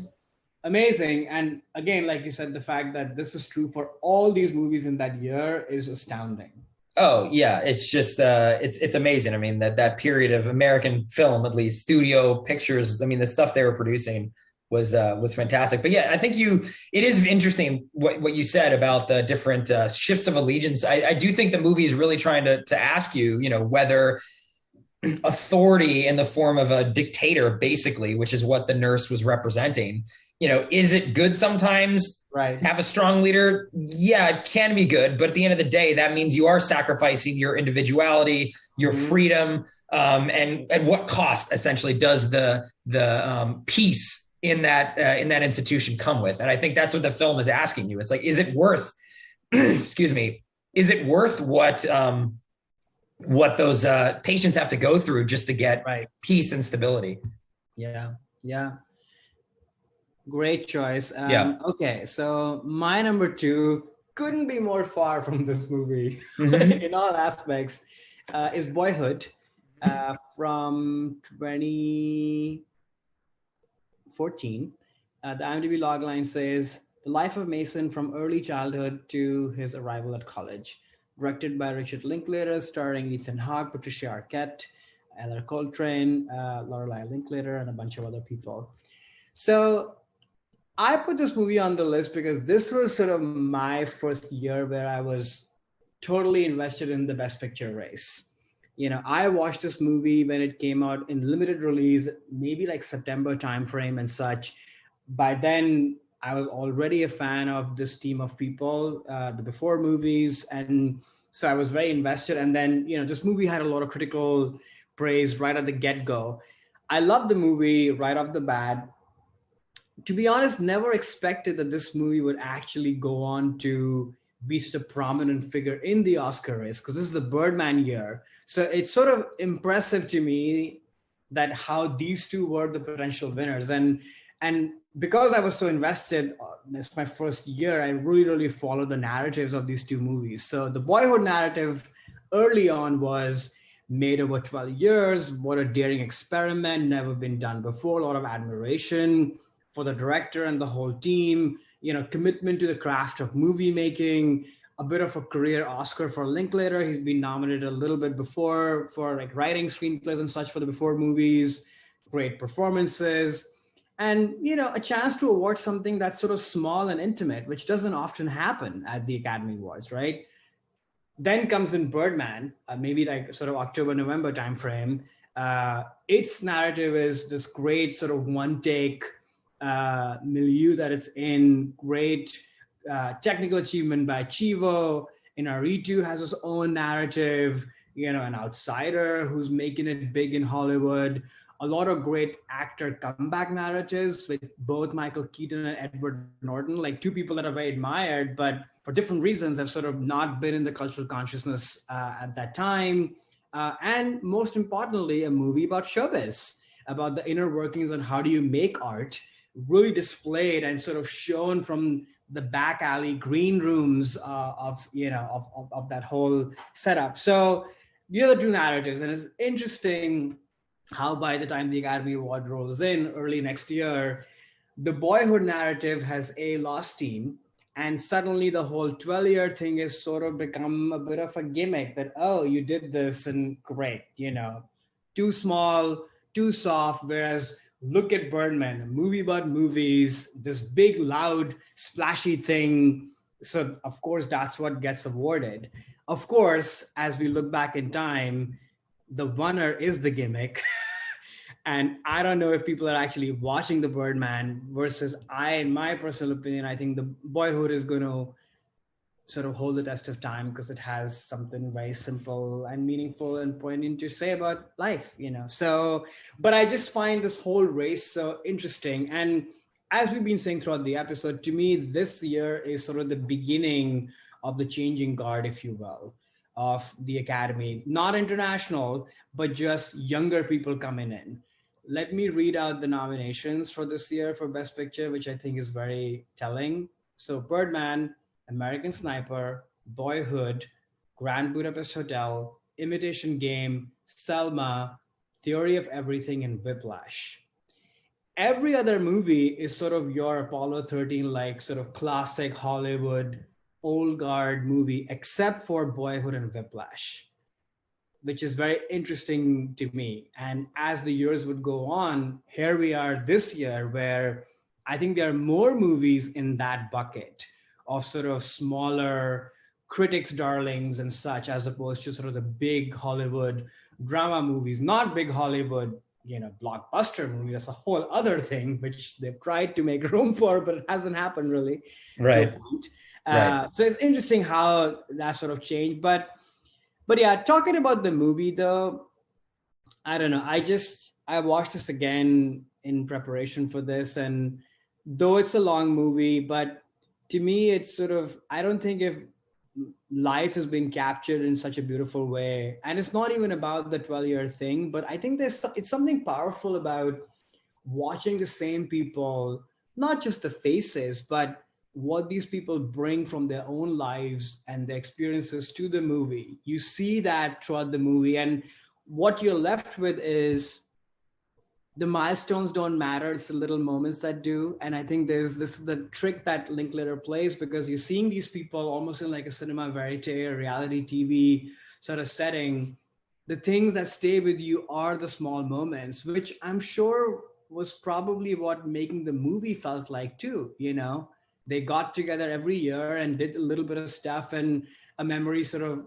amazing. And again, like you said, the fact that this is true for all these movies in that year is astounding. Oh yeah, it's just it's amazing. I mean that period of American film, at least studio pictures. I mean the stuff they were producing was fantastic. But yeah, I think it is interesting what you said about the different shifts of allegiance. I do think the movie is really trying to ask you, you know, whether authority in the form of a dictator, basically, which is what the nurse was representing. You know, is it good sometimes Right. to have a strong leader? Yeah, it can be good, but at the end of the day, that means you are sacrificing your individuality, your freedom, and at what cost essentially does the peace in that institution come with? And I think that's what the film is asking you. It's like, is it worth? Excuse me. Is it worth what those patients have to go through just to get peace and stability? Yeah. Yeah. Great choice. Yeah. Okay, so my number two couldn't be more far from this movie in all aspects. Is Boyhood from 2014. The IMDb logline says the life of Mason from early childhood to his arrival at college. Directed by Richard Linklater, starring Ethan Hawke, Patricia Arquette, Eller Coltrane, Lorelai Linklater, and a bunch of other people. So I put this movie on the list because this was sort of my first year where I was totally invested in the Best Picture race. You know, I watched this movie when it came out in limited release, maybe like September timeframe and such. By then, I was already a fan of this team of people, the Before movies. And so I was very invested. And then, you know, this movie had a lot of critical praise right at the get-go. I loved the movie right off the bat. To be honest, never expected that this movie would actually go on to be such a prominent figure in the Oscar race, because this is the Birdman year. So it's sort of impressive to me that how these two were the potential winners. And because I was so invested, it's my first year, I really followed the narratives of these two movies. So the Boyhood narrative early on was made over 12 years. What a daring experiment, never been done before. A lot of admiration for the director and the whole team, you know, commitment to the craft of movie making, a bit of a career Oscar for Linklater. He's been nominated a little bit before for like writing screenplays and such for the Before movies, great performances, and, you know, a chance to award something that's sort of small and intimate, which doesn't often happen at the Academy Awards, right? Then comes in Birdman, maybe like sort of October, November timeframe. Its narrative is this great sort of one take milieu that it's in, great technical achievement by Chivo. Inarritu has his own narrative, you know, an outsider who's making it big in Hollywood. A lot of great actor comeback narratives with both Michael Keaton and Edward Norton, like two people that are very admired, but for different reasons have sort of not been in the cultural consciousness at that time. And most importantly, a movie about showbiz, about the inner workings on how do you make art, really displayed and sort of shown from the back alley green rooms of that whole setup. So the other two narratives, and it's interesting how by the time the Academy Award rolls in early next year, the Boyhood narrative has lost steam, and suddenly the whole 12-year thing is sort of become a bit of a gimmick that, oh, you did this and great, you know, too small, too soft. Whereas look at Birdman, a movie about movies, this big, loud, splashy thing. So of course, that's what gets awarded. Of course, as we look back in time, the winner is the gimmick. And I don't know if people are actually watching the Birdman versus in my personal opinion, I think the Boyhood is going to sort of hold the test of time because it has something very simple and meaningful and poignant to say about life, you know. So, but I just find this whole race so interesting. And as we've been saying throughout the episode, to me, this year is sort of the beginning of the changing guard, if you will, of the Academy. Not international, but just younger people coming in. Let me read out the nominations for this year for Best Picture, which I think is very telling. So, Birdman, American Sniper, Boyhood, Grand Budapest Hotel, Imitation Game, Selma, Theory of Everything, and Whiplash. Every other movie is sort of your Apollo 13, like sort of classic Hollywood old guard movie, except for Boyhood and Whiplash, which is very interesting to me. And as the years would go on, here we are this year, where I think there are more movies in that bucket of sort of smaller critics' darlings and such, as opposed to sort of the big Hollywood drama movies, not big Hollywood, blockbuster movies. That's a whole other thing, which they've tried to make room for, but it hasn't happened really. Right. To a point. So it's interesting how that sort of changed. But yeah, talking about the movie though, I don't know. I watched this again in preparation for this, and though it's a long movie, but to me, it's sort of, I don't think if life has been captured in such a beautiful way, and it's not even about the 12-year thing, but I think it's something powerful about watching the same people, not just the faces, but what these people bring from their own lives and their experiences to the movie. You see that throughout the movie, and what you're left with is the milestones don't matter. It's the little moments that do. And I think there's the trick that Linklater plays, because you're seeing these people almost in like a cinema verite, a reality TV sort of setting. The things that stay with you are the small moments, which I'm sure was probably what making the movie felt like too. They got together every year and did a little bit of stuff, and a memory sort of,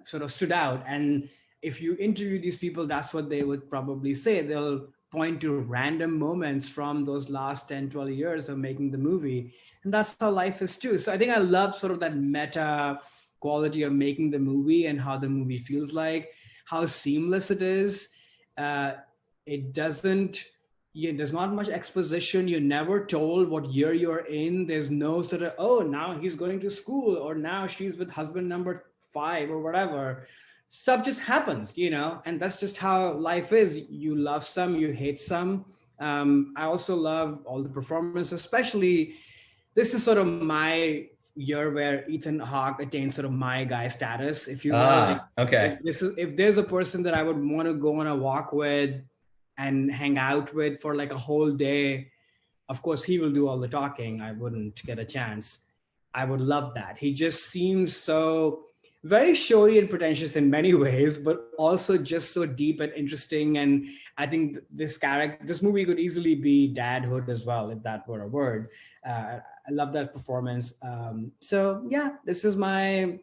sort of stood out. And if you interview these people, that's what they would probably say. They'll point to random moments from those last 10, 12 years of making the movie. And that's how life is too. So I think I love sort of that meta quality of making the movie and how the movie feels like, how seamless it is. It doesn't, there's not much exposition. You're never told what year you're in. There's no sort of, oh, now he's going to school, or now she's with husband number 5 or whatever. Stuff just happens, and that's just how life is. You love some, you hate some. I also love all the performances, especially this is sort of my year where Ethan Hawke attained sort of my guy status, if you will. Okay. If there's a person that I would want to go on a walk with and hang out with for like a whole day, of course he will do all the talking. I wouldn't get a chance. I would love that. He just seems so very showy and pretentious in many ways, but also just so deep and interesting. And I think this movie could easily be dadhood as well, if that were a word. I love that performance. So yeah, this is my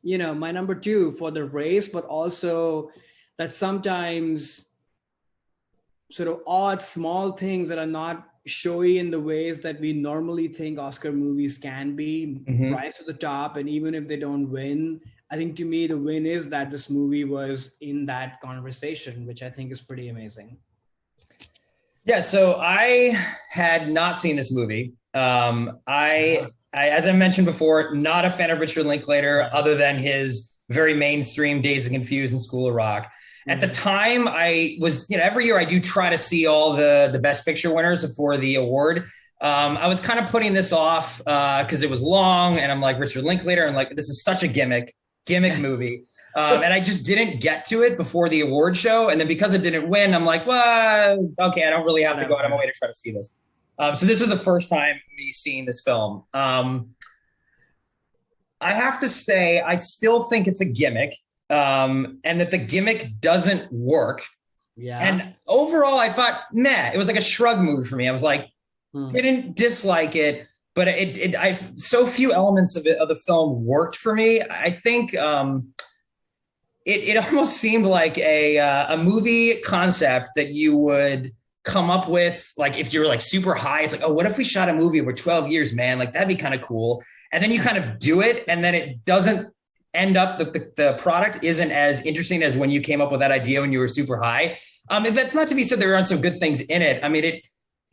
number 2 for the race, but also that sometimes sort of odd, small things that are not showy in the ways that we normally think Oscar movies can be, rise to the top. And even if they don't win, I think to me, the win is that this movie was in that conversation, which I think is pretty amazing. Yeah. So I had not seen this movie. I, as I mentioned before, not a fan of Richard Linklater, other than his very mainstream Dazed and Confused and School of Rock. At the time, I was, every year I do try to see all the Best Picture winners for the award. I was kind of putting this off because it was long, and I'm like, Richard Linklater, and like, this is such a gimmick movie. And I just didn't get to it before the award show. And then because it didn't win, I'm like, well, okay, I don't really have to go out of my way to try to see this. So this is the first time me seeing this film. I have to say, I still think it's a gimmick. And that the gimmick doesn't work. Yeah. And overall, I thought, meh, it was like a shrug movie for me. I was like, didn't dislike it, but I so few elements of the film worked for me. I think it almost seemed like a movie concept that you would come up with, like if you're like super high. It's like, oh, what if we shot a movie over 12 years, man? Like that'd be kind of cool. And then you kind of do it, and then it doesn't end up, the product isn't as interesting as when you came up with that idea when you were super high. And that's not to be said there aren't some good things in it. I mean,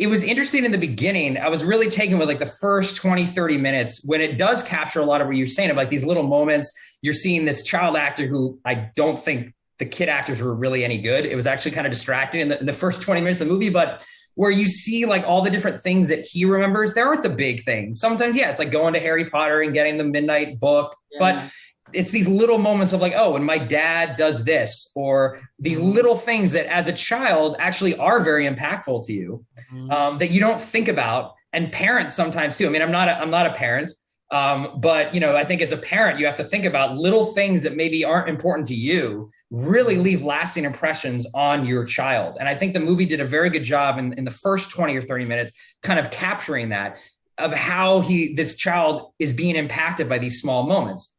it was interesting in the beginning. I was really taken with like the first 20, 30 minutes when it does capture a lot of what you're saying of like these little moments. You're seeing this child actor who I don't think the kid actors were really any good. It was actually kind of distracting in the first 20 minutes of the movie, but where you see like all the different things that he remembers, there aren't the big things. Sometimes, yeah, it's like going to Harry Potter and getting the midnight book, but it's these little moments of like, oh, and my dad does this, or these little things that as a child actually are very impactful to you, that you don't think about. And parents sometimes too. I mean, I'm not a parent, but I think as a parent, you have to think about little things that maybe aren't important to you, really leave lasting impressions on your child. And I think the movie did a very good job in the first 20 or 30 minutes, kind of capturing that of how this child is being impacted by these small moments.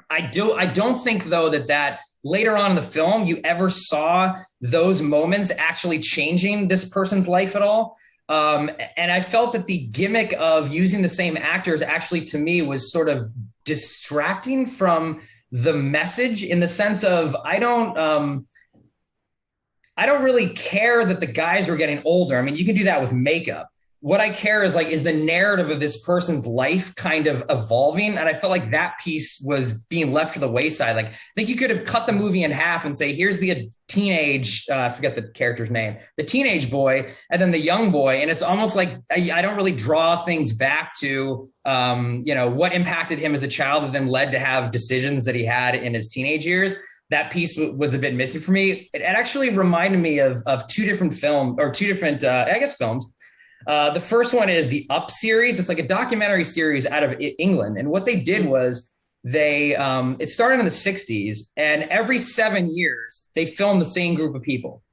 I don't think though that later on in the film, you ever saw those moments actually changing this person's life at all. And I felt that the gimmick of using the same actors actually to me was sort of distracting from the message, in the sense of I don't really care that the guys were getting older. I mean, you can do that with makeup. What I care is the narrative of this person's life kind of evolving. And I felt like that piece was being left to the wayside. Like, I think you could have cut the movie in half and say, here's the teenage, I forget the character's name, the teenage boy, and then the young boy. And it's almost like I don't really draw things back to, what impacted him as a child that then led to have decisions that he had in his teenage years. That piece was a bit missing for me. It actually reminded me of two different films. The first one is the Up series. It's like a documentary series out of England. And what they did was it started in the 60s, and every 7 years they filmed the same group of people.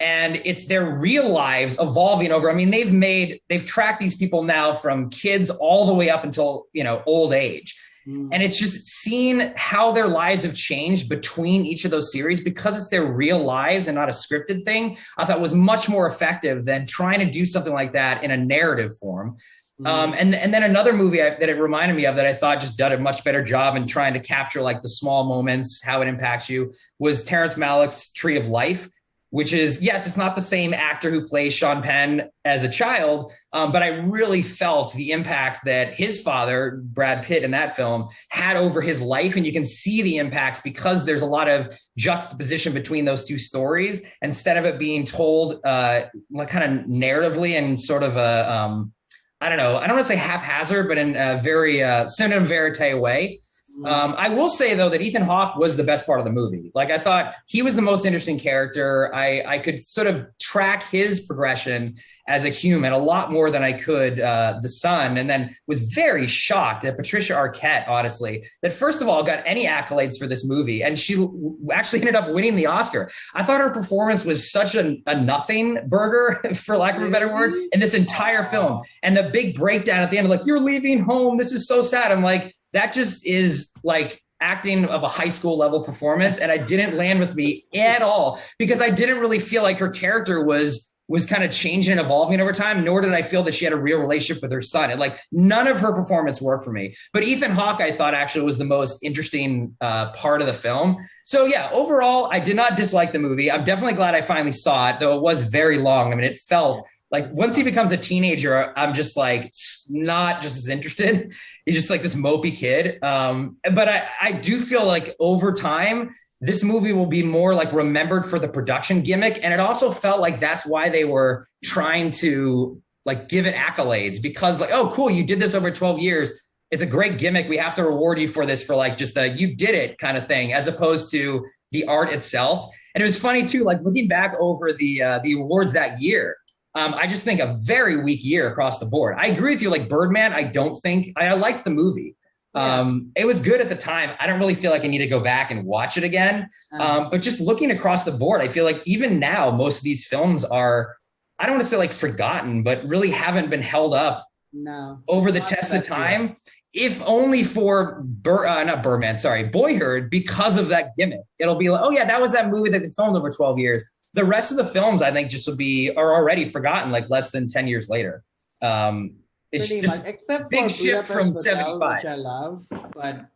And it's their real lives evolving over. I mean, they've tracked these people now from kids all the way up until, old age. And it's just seeing how their lives have changed between each of those series, because it's their real lives and not a scripted thing. I thought was much more effective than trying to do something like that in a narrative form. And then another movie that it reminded me of that I thought just did a much better job in trying to capture like the small moments, how it impacts you, was Terrence Malick's Tree of Life, which is, yes, it's not the same actor who plays Sean Penn as a child, but I really felt the impact that his father, Brad Pitt, in that film had over his life. And you can see the impacts because there's a lot of juxtaposition between those two stories, instead of it being told kind of narratively and sort of I don't want to say haphazard, but in a very cinema verite way. I will say, though, that Ethan Hawke was the best part of the movie. Like, I thought he was the most interesting character. I could sort of track his progression as a human a lot more than I could the son, and then was very shocked at Patricia Arquette, honestly, that first of all got any accolades for this movie, and she actually ended up winning the Oscar. I thought her performance was such a nothing burger, for lack of a better word, in this entire film. And the big breakdown at the end, like, you're leaving home, this is so sad. I'm like, that just is like acting of a high school level performance. And it didn't land with me at all, because I didn't really feel like her character was kind of changing and evolving over time, nor did I feel that she had a real relationship with her son. And like, none of her performance worked for me. But Ethan Hawke, I thought, actually was the most interesting part of the film. So yeah, overall, I did not dislike the movie. I'm definitely glad I finally saw it, though it was very long. I mean, it felt like once he becomes a teenager, I'm just like not just as interested. He's just like this mopey kid. But I do feel like over time, this movie will be more like remembered for the production gimmick. And it also felt like that's why they were trying to like give it accolades, because like, oh, cool, you did this over 12 years. It's a great gimmick. We have to reward you for this, for like just a you did it kind of thing, as opposed to the art itself. And it was funny too, like looking back over the awards that year, I just think a very weak year across the board. I agree with you. Like Birdman, I liked the movie. It was good at the time. I don't really feel like I need to go back and watch it again. But just looking across the board, I feel like even now, most of these films are, I don't want to say like forgotten, but really haven't been held up over the test of time. If only for Boyhood, because of that gimmick. It'll be like, oh yeah, that was that movie that they filmed over 12 years. The rest of the films, I think, are already forgotten, like less than 10 years later. It's pretty just much, except big for shift Budapest from Hotel, 75. which I love, but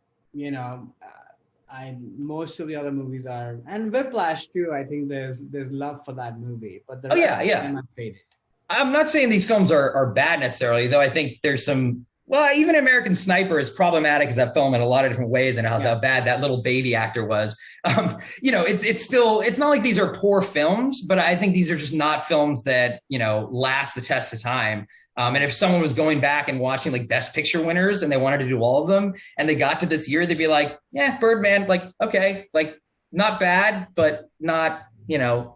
most of the other movies are, and Whiplash too. I think there's love for that movie, but the rest of them I faded. I'm not saying these films are bad necessarily, though I think there's some, well, even American Sniper is problematic as that film in a lot of different ways, and how bad that little baby actor was. It's still, it's not like these are poor films, but I think these are just not films that, last the test of time. And if someone was going back and watching like Best Picture winners and they wanted to do all of them and they got to this year, they'd be like, yeah, Birdman, like, okay, like not bad, but not,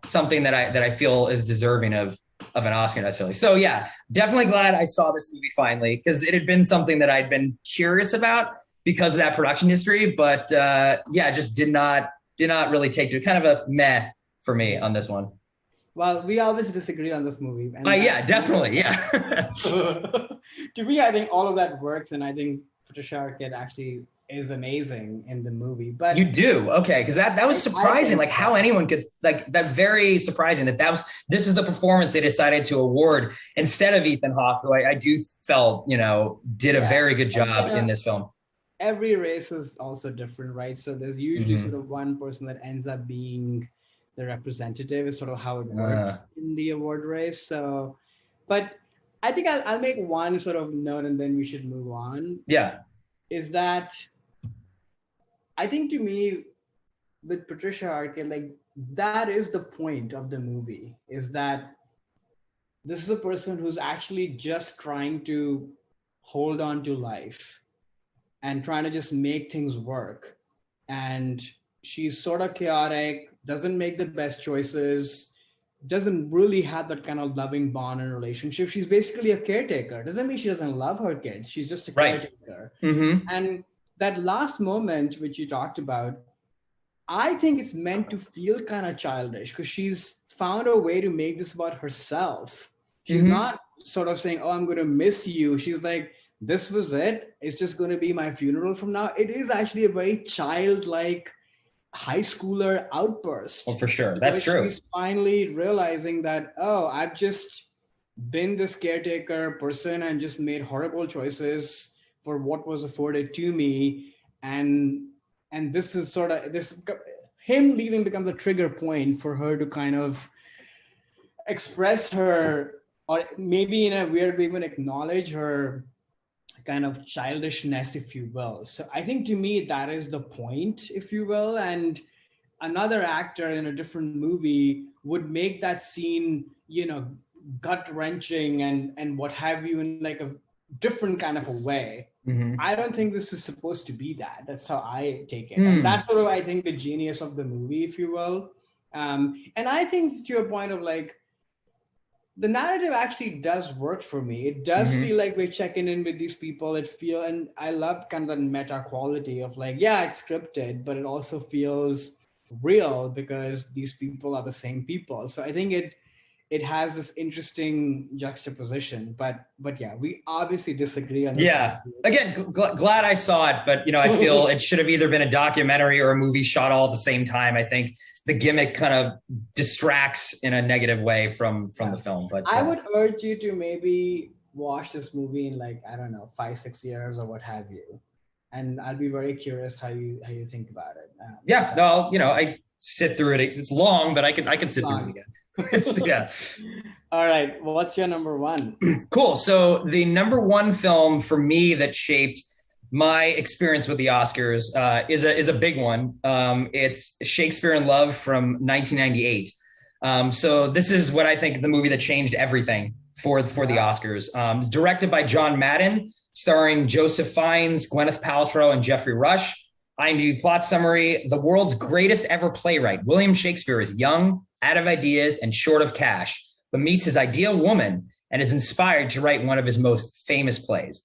something that I feel is deserving of an Oscar necessarily. So yeah, definitely glad I saw this movie finally, because it had been something that I'd been curious about because of that production history, but just did not really take to, kind of a meh for me on this one. Well, we always disagree on this movie. And yeah, definitely. Yeah. To me, I think all of that works. And I think Patricia Arquette actually is amazing in the movie. But you do? Okay. Because that was surprising. Like how anyone could, like, that very surprising this is the performance they decided to award instead of Ethan Hawke, who I do felt, did a very good job in this film. Every race is also different, right? So there's usually sort of one person that ends up being the representative, is sort of how it works in the award race. So, but I think I'll make one sort of note and then we should move on. Yeah. Is that I think to me, with Patricia Arquette, like that is the point of the movie, is that this is a person who's actually just trying to hold on to life and trying to just make things work. And she's sort of chaotic, doesn't make the best choices, doesn't really have that kind of loving bond and relationship. She's basically a caretaker. Doesn't mean she doesn't love her kids. She's just a caretaker. Mm-hmm. And that last moment, which you talked about, I think it's meant to feel kind of childish because she's found a way to make this about herself. She's not sort of saying, oh, I'm going to miss you. She's like, this was it. It's just going to be my funeral from now. It is actually a very childlike high schooler outburst. Oh, for sure. That's true. She's finally realizing that, oh, I've just been this caretaker person and just made horrible choices for what was afforded to me. And this is sort of him leaving becomes a trigger point for her to kind of express her, or maybe in a weird way, even acknowledge her kind of childishness, if you will. So I think to me, that is the point, if you will. And another actor in a different movie would make that scene, gut wrenching and what have you, in like a different kind of a way. I don't think this is supposed to be that. That's how I take it. And that's sort of, I think, the genius of the movie, if you will. And I think to your point of like, the narrative actually does work for me. It does feel like we're checking in with these people. And I love kind of that meta quality of like, yeah, it's scripted, but it also feels real because these people are the same people. So I think it has this interesting juxtaposition, but yeah, we obviously disagree on this. Yeah. Again, glad I saw it, but I feel it should have either been a documentary or a movie shot all at the same time. I think the gimmick kind of distracts in a negative way from the film. But I would urge you to maybe watch this movie in like, I don't know, 5-6 years or what have you. And I'd be very curious how you think about it. I sit through it. It's long, but I can sit through it again. Yeah. All right. Well, what's your number one? Cool. So the number one film for me that shaped my experience with the Oscars is a big one. It's Shakespeare in Love from 1998. So this is what I think the movie that changed everything for the Oscars. Directed by John Madden, starring Joseph Fiennes, Gwyneth Paltrow, and Jeffrey Rush. IMDb plot summary: the world's greatest ever playwright, William Shakespeare, is young, out of ideas, and short of cash, but meets his ideal woman and is inspired to write one of his most famous plays.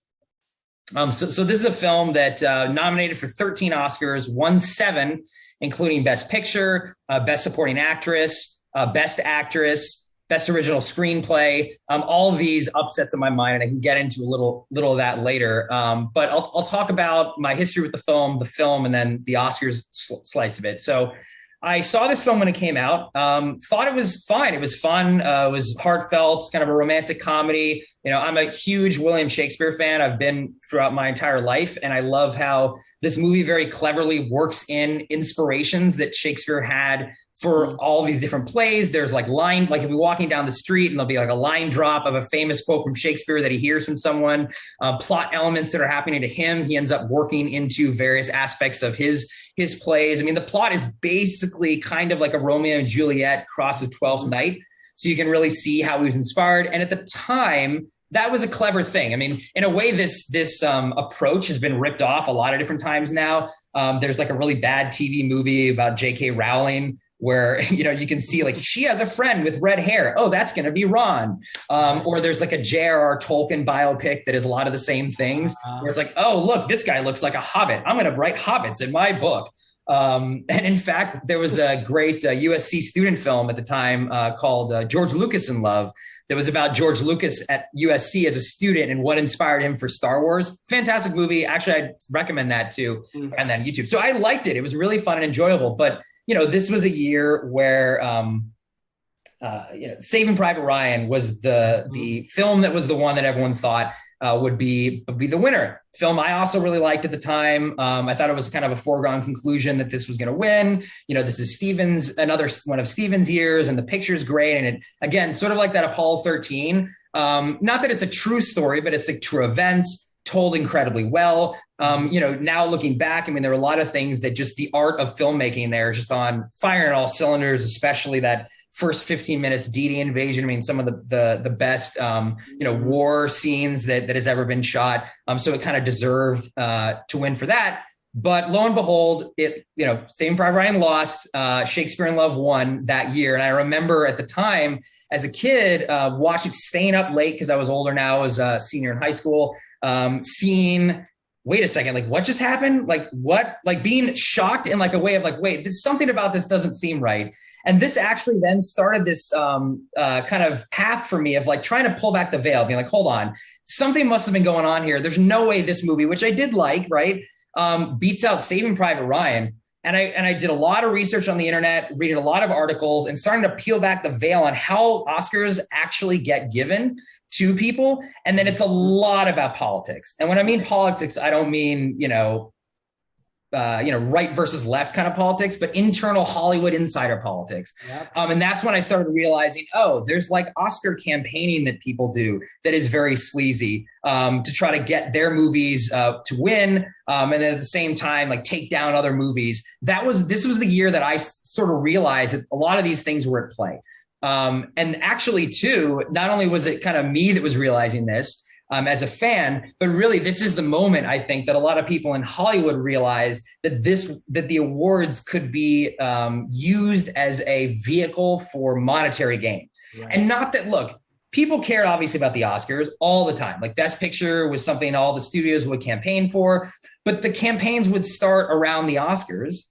So this is a film that nominated for 13 Oscars, won 7, including Best Picture, Best Supporting Actress, Best Actress, Best Original Screenplay. All of these upsets in my mind, and I can get into a little of that later. But I'll talk about my history with the film, and then the Oscars slice of it. So I saw this film when it came out, thought it was fine. It was fun. It was heartfelt, kind of a romantic comedy. I'm a huge William Shakespeare fan. I've been throughout my entire life. And I love how this movie very cleverly works in inspirations that Shakespeare had for all these different plays. There's like line, like he'll be walking down the street and there'll be like a line drop of a famous quote from Shakespeare that he hears from someone, plot elements that are happening to him. He ends up working into various aspects of his plays. I mean, the plot is basically kind of like a Romeo and Juliet cross of Twelfth Night. So you can really see how he was inspired. And at the time, that was a clever thing. I mean, in a way, this approach has been ripped off a lot of different times now. There's like a really bad TV movie about J.K. Rowling where, you can see like she has a friend with red hair. Oh, that's going to be Ron. Or there's like a J.R.R. Tolkien biopic that is a lot of the same things where it's like, oh, look, this guy looks like a hobbit. I'm going to write hobbits in my book. And in fact, there was a great USC student film at the time called George Lucas in Love that was about George Lucas at USC as a student and what inspired him for Star Wars. Fantastic movie. Actually, I'd recommend that too. Find that on YouTube. So I liked it. It was really fun and enjoyable. But, this was a year where, Saving Private Ryan was the film that was the one that everyone thought would be the winner. Film I also really liked at the time. I thought it was kind of a foregone conclusion that this was going to win. This is another one of Stevens' years, and the picture's great. And it, again, sort of like that Apollo 13. Not that it's a true story, but it's like true events told incredibly well. Now looking back, I mean, there are a lot of things that just the art of filmmaking there is just on fire on all cylinders, especially that first 15 minutes D-Day invasion. I mean, some of the best, war scenes that has ever been shot. So it kind of deserved to win for that. But lo and behold, Saving Private Ryan lost, Shakespeare in Love won that year. And I remember at the time as a kid staying up late because I was older now, I was a senior in high school, seeing, wait a second, like what just happened? Like what, like being shocked in like a way of like, wait, there's something about this doesn't seem right. And this actually then started this kind of path for me of like trying to pull back the veil, being like, hold on, something must have been going on here. There's no way this movie, which I did like, right, beats out Saving Private Ryan. And I did a lot of research on the internet, reading a lot of articles and starting to peel back the veil on how Oscars actually get given to people. And then it's a lot about politics. And when I mean politics, I don't mean, right versus left kind of politics, but internal Hollywood insider politics. Yep. And that's when I started realizing, there's like Oscar campaigning that people do that is very sleazy to try to get their movies to win. And then at the same time, like take down other movies. This was the year that I sort of realized that a lot of these things were at play. And actually too, not only was it kind of me that was realizing this, as a fan, but really this is the moment I think that a lot of people in Hollywood realized that the awards could be used as a vehicle for monetary gain. Right. And not that, look, people cared obviously about the Oscars all the time. Like Best Picture was something all the studios would campaign for, but the campaigns would start around the Oscars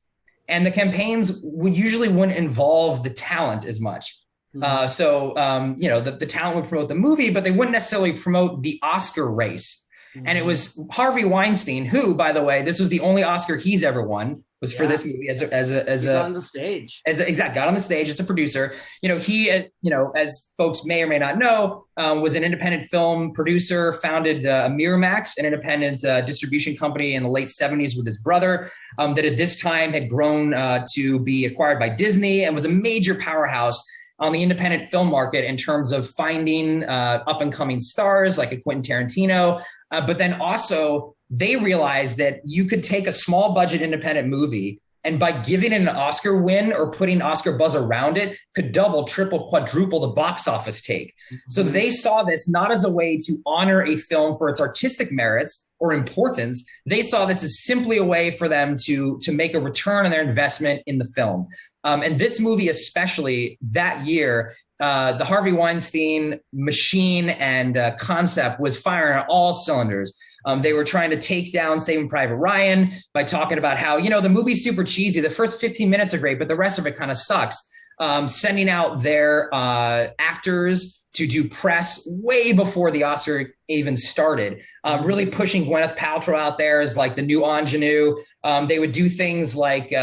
and the campaigns wouldn't involve the talent as much. The talent would promote the movie, but they wouldn't necessarily promote the Oscar race. Mm-hmm. And it was Harvey Weinstein, who, by the way, this was the only Oscar he's ever won, was for this movie as got on the stage. Got on the stage as a producer. He, as folks may or may not know, was an independent film producer, founded Miramax, an independent distribution company in the late 70s with his brother, that at this time had grown to be acquired by Disney and was a major powerhouse on the independent film market in terms of finding up and coming stars like a Quentin Tarantino. But then also they realized that you could take a small budget independent movie and by giving it an Oscar win or putting Oscar buzz around it could double, triple, quadruple the box office take. Mm-hmm. So they saw this not as a way to honor a film for its artistic merits or importance. They saw this as simply a way for them to make a return on their investment in the film. And this movie, especially that year, the Harvey Weinstein machine and concept was firing on all cylinders. They were trying to take down Saving Private Ryan by talking about how, the movie's super cheesy. The first 15 minutes are great, but the rest of it kind of sucks. Sending out their actors to do press way before the Oscar even started, really pushing Gwyneth Paltrow out there as like the new ingenue. They would do things like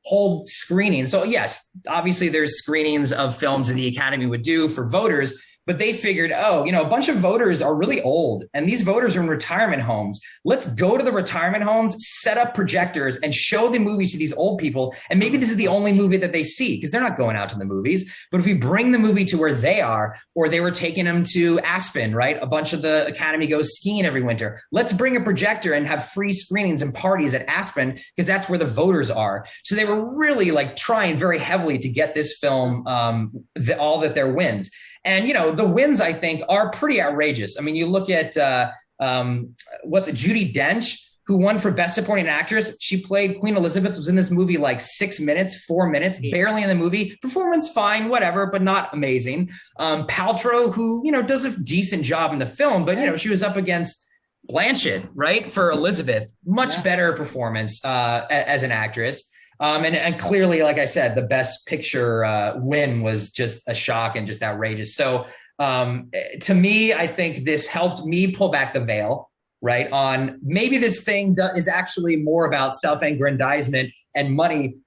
hold screenings. So yes, obviously there's screenings of films that the Academy would do for voters, But they figured, oh, a bunch of voters are really old and these voters are in retirement homes. Let's go to the retirement homes, set up projectors and show the movies to these old people. And maybe this is the only movie that they see because they're not going out to the movies. But if we bring the movie to where they are, or they were taking them to Aspen, right? A bunch of the Academy goes skiing every winter. Let's bring a projector and have free screenings and parties at Aspen because that's where the voters are. So they were really like trying very heavily to get this film all that their wins. And, the wins, I think, are pretty outrageous. I mean, you look at Judi Dench, who won for Best Supporting Actress. She played Queen Elizabeth, was in this movie like 6 minutes, 4 minutes, barely in the movie. Performance fine, whatever, but not amazing. Paltrow, who, does a decent job in the film, but, she was up against Blanchett, right, for Elizabeth. Much better performance as an actress. And clearly, like I said, the Best Picture win was just a shock and just outrageous. So to me, I think this helped me pull back the veil, right, on maybe this thing is actually more about self-aggrandizement and money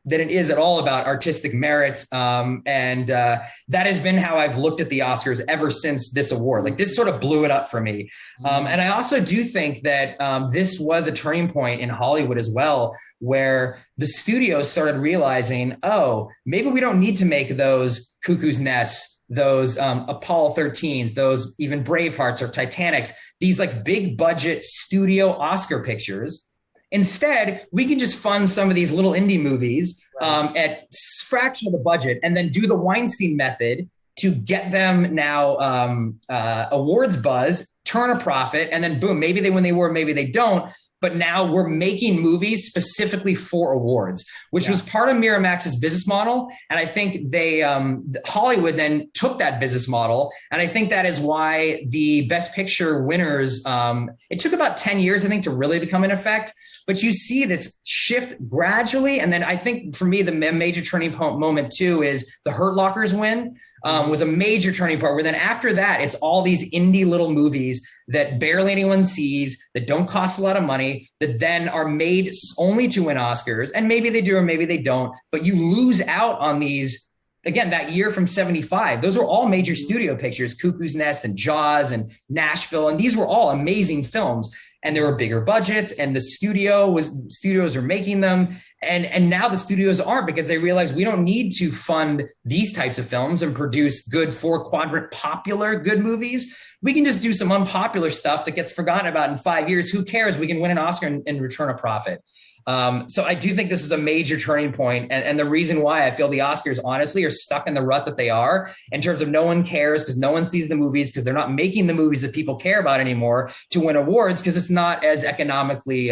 than it is at all about artistic merit. And that has been how I've looked at the Oscars ever since this award. Like this sort of blew it up for me. And I also do think that this was a turning point in Hollywood as well, where the studios started realizing, oh, maybe we don't need to make those Cuckoo's Nests, those Apollo 13s, those even Bravehearts or Titanics, these like big budget studio Oscar pictures. Instead, we can just fund some of these little indie movies at fraction of the budget and then do the Weinstein method to get them now awards buzz, turn a profit, and then boom, maybe they win the award, maybe they don't. But now we're making movies specifically for awards, which was part of Miramax's business model. And I think Hollywood then took that business model. And I think that is why the Best Picture winners, it took about 10 years, I think, to really become in effect. But you see this shift gradually. And then I think for me, the major turning point moment too is the Hurt Locker's win was a major turning point, where then after that, it's all these indie little movies that barely anyone sees, that don't cost a lot of money, that then are made only to win Oscars. And maybe they do, or maybe they don't, but you lose out on these. Again, that year from 75, those were all major studio pictures, Cuckoo's Nest and Jaws and Nashville. And these were all amazing films. And there were bigger budgets and the studios were making them. And now the studios aren't, because they realize we don't need to fund these types of films and produce good 4-quadrant popular good movies. We can just do some unpopular stuff that gets forgotten about in 5 years. Who cares? We can win an Oscar and return a profit. So I do think this is a major turning point. And the reason why I feel the Oscars, honestly, are stuck in the rut that they are, in terms of no one cares because no one sees the movies, because they're not making the movies that people care about anymore to win awards, because it's not as economically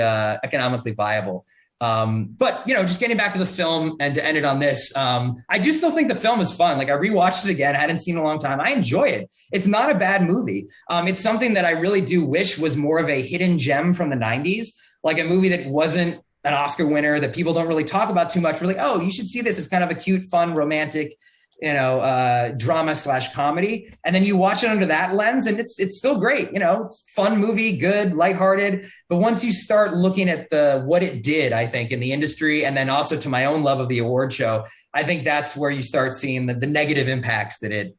viable. But, just getting back to the film and to end it on this, I do still think the film is fun. Like I rewatched it again. I hadn't seen it in a long time. I enjoy it. It's not a bad movie. It's something that I really do wish was more of a hidden gem from the 90s, like a movie that wasn't an Oscar winner that people don't really talk about too much. We're like, oh, you should see this. It's kind of a cute, fun, romantic, drama/comedy. And then you watch it under that lens and it's still great. It's a fun movie, good, lighthearted. But once you start looking at what it did, I think, in the industry, and then also to my own love of the award show, I think that's where you start seeing the negative impacts that it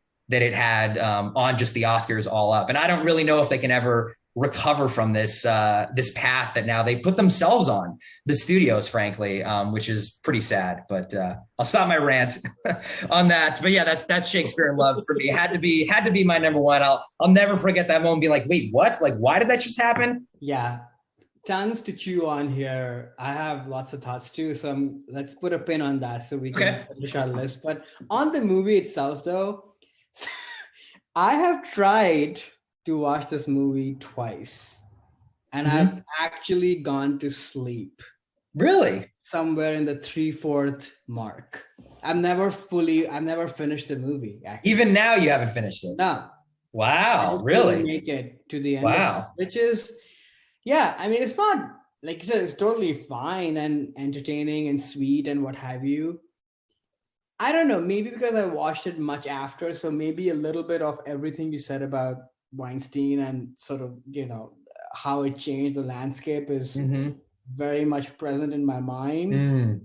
had on just the Oscars all up. And I don't really know if they can ever recover from this path that now they put themselves on, the studios, frankly, which is pretty sad. But I'll stop my rant on that. But yeah, that's Shakespeare in Love for me. Had to be my number one. I'll never forget that moment. Be like, wait, what? Like, why did that just happen? Yeah, tons to chew on here. I have lots of thoughts too. So let's put a pin on that so we can finish our list. But on the movie itself, though, I have tried to watch this movie twice, and I've actually gone to sleep. Really? Somewhere in the 3/4 mark. I've never finished the movie. Actually. Even now, you haven't finished it? No. Wow, really? Make it to the end. Wow. Which is, I mean, it's not, like you said, it's totally fine and entertaining and sweet and what have you. I don't know, maybe because I watched it much after, so maybe a little bit of everything you said about Weinstein and sort of, how it changed the landscape is very much present in my mind,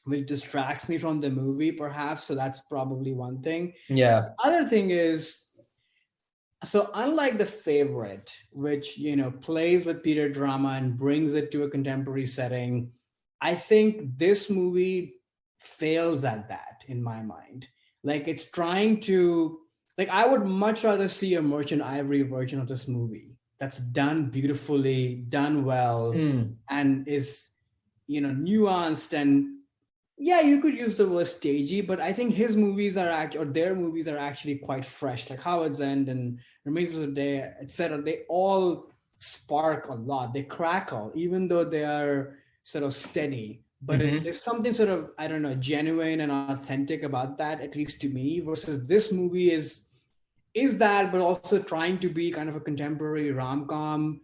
which distracts me from the movie, perhaps. So that's probably one thing. Yeah. Other thing is, So unlike The Favorite, which, plays with period drama and brings it to a contemporary setting, I think this movie fails at that in my mind. Like, it's trying to, like, I would much rather see a Merchant Ivory version of this movie that's done beautifully, done well, Mm. and is, nuanced. And yeah, you could use the word stagey, but I think his movies are or their movies are actually quite fresh, like Howard's End and Remains of the Day, etc. They all spark a lot. They crackle, even though they are sort of steady. But Mm-hmm. there's something sort of, I don't know, genuine and authentic about that, at least to me. Versus this movie is that, but also trying to be kind of a contemporary rom com,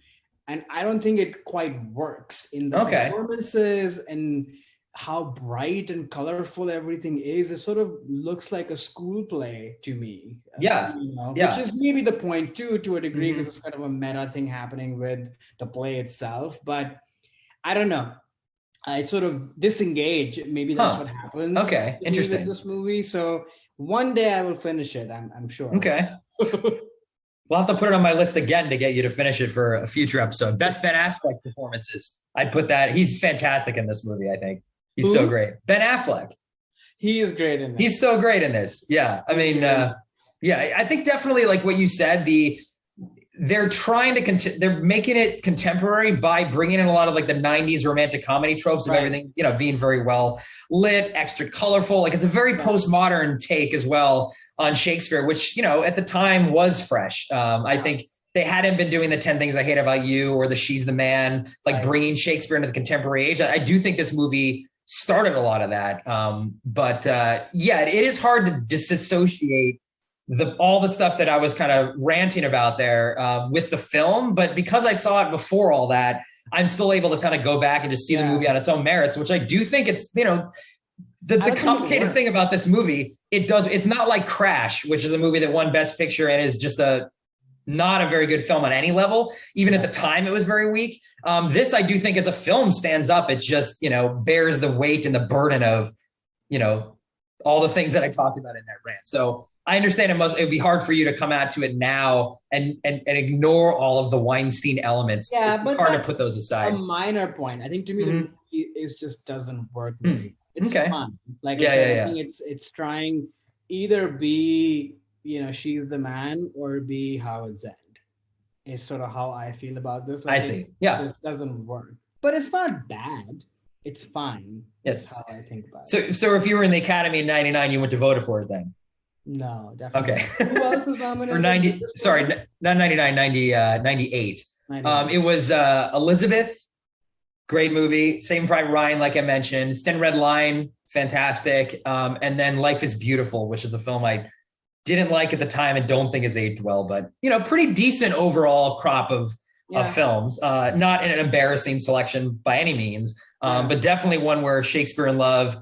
and I don't think it quite works in the Okay. performances and how bright and colorful everything is. It sort of looks like a school play to me, Yeah. which Yeah. is maybe the point too, to a degree, because Mm-hmm. it's kind of a meta thing happening with the play itself. But I don't know. I sort of disengage. Maybe that's Huh. what happens Okay. to me with Interesting. this movie. So one day I will finish it. I'm sure. Okay. We'll have to put it on my list again to get you to finish it for a future episode. Best Ben Affleck performances. I'd put that. He's fantastic in this movie, I think. He's so Who? great. Ben Affleck. He is great in it. He's so great in this. Yeah. I mean, yeah, I think definitely like what you said, they're trying to they're making it contemporary by bringing in a lot of like the 90s romantic comedy tropes of everything, being very well lit, extra colorful. Like it's a very postmodern take as well on Shakespeare, which, at the time was fresh. I think they hadn't been doing the 10 Things I Hate About You or the She's the Man, like bringing Shakespeare into the contemporary age. I do think this movie started a lot of that. But yeah, it is hard to disassociate all the stuff that I was kind of ranting about there with the film. But because I saw it before all that, I'm still able to kind of go back and just see the movie on its own merits, which I do think it's, the complicated thing about this movie, it's not like Crash, which is a movie that won Best Picture and is just not a very good film on any level. Even at the time, it was very weak. This, I do think as a film stands up. It just, bears the weight and the burden of, all the things that I talked about in that rant. So I understand it'd be hard for you to come out to it now and ignore all of the Weinstein elements. Yeah, but it's hard to put those aside. A minor point. I think to me the movie just doesn't work. It's fun. Like I said, I think it's trying either be, She's the Man or be Howard's End. Is sort of how I feel about this. Like, I see. Yeah. It just doesn't work. But it's not bad. It's fine. Yes. That's how I think about it. So if you were in the Academy in 99, you went to vote for it then? No, definitely. Okay. Who else was nominated? Or 90, sorry, not 99, 98. It was Elizabeth, great movie. Saving Private Ryan, like I mentioned. Thin Red Line, fantastic. And then Life is Beautiful, which is a film I didn't like at the time and don't think has aged well, but, pretty decent overall crop of films. Not an embarrassing selection by any means, but definitely one where Shakespeare in Love,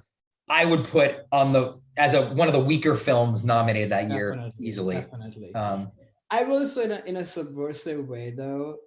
I would put on as one of the weaker films nominated that year easily. Definitely. I will say in a subversive way, though,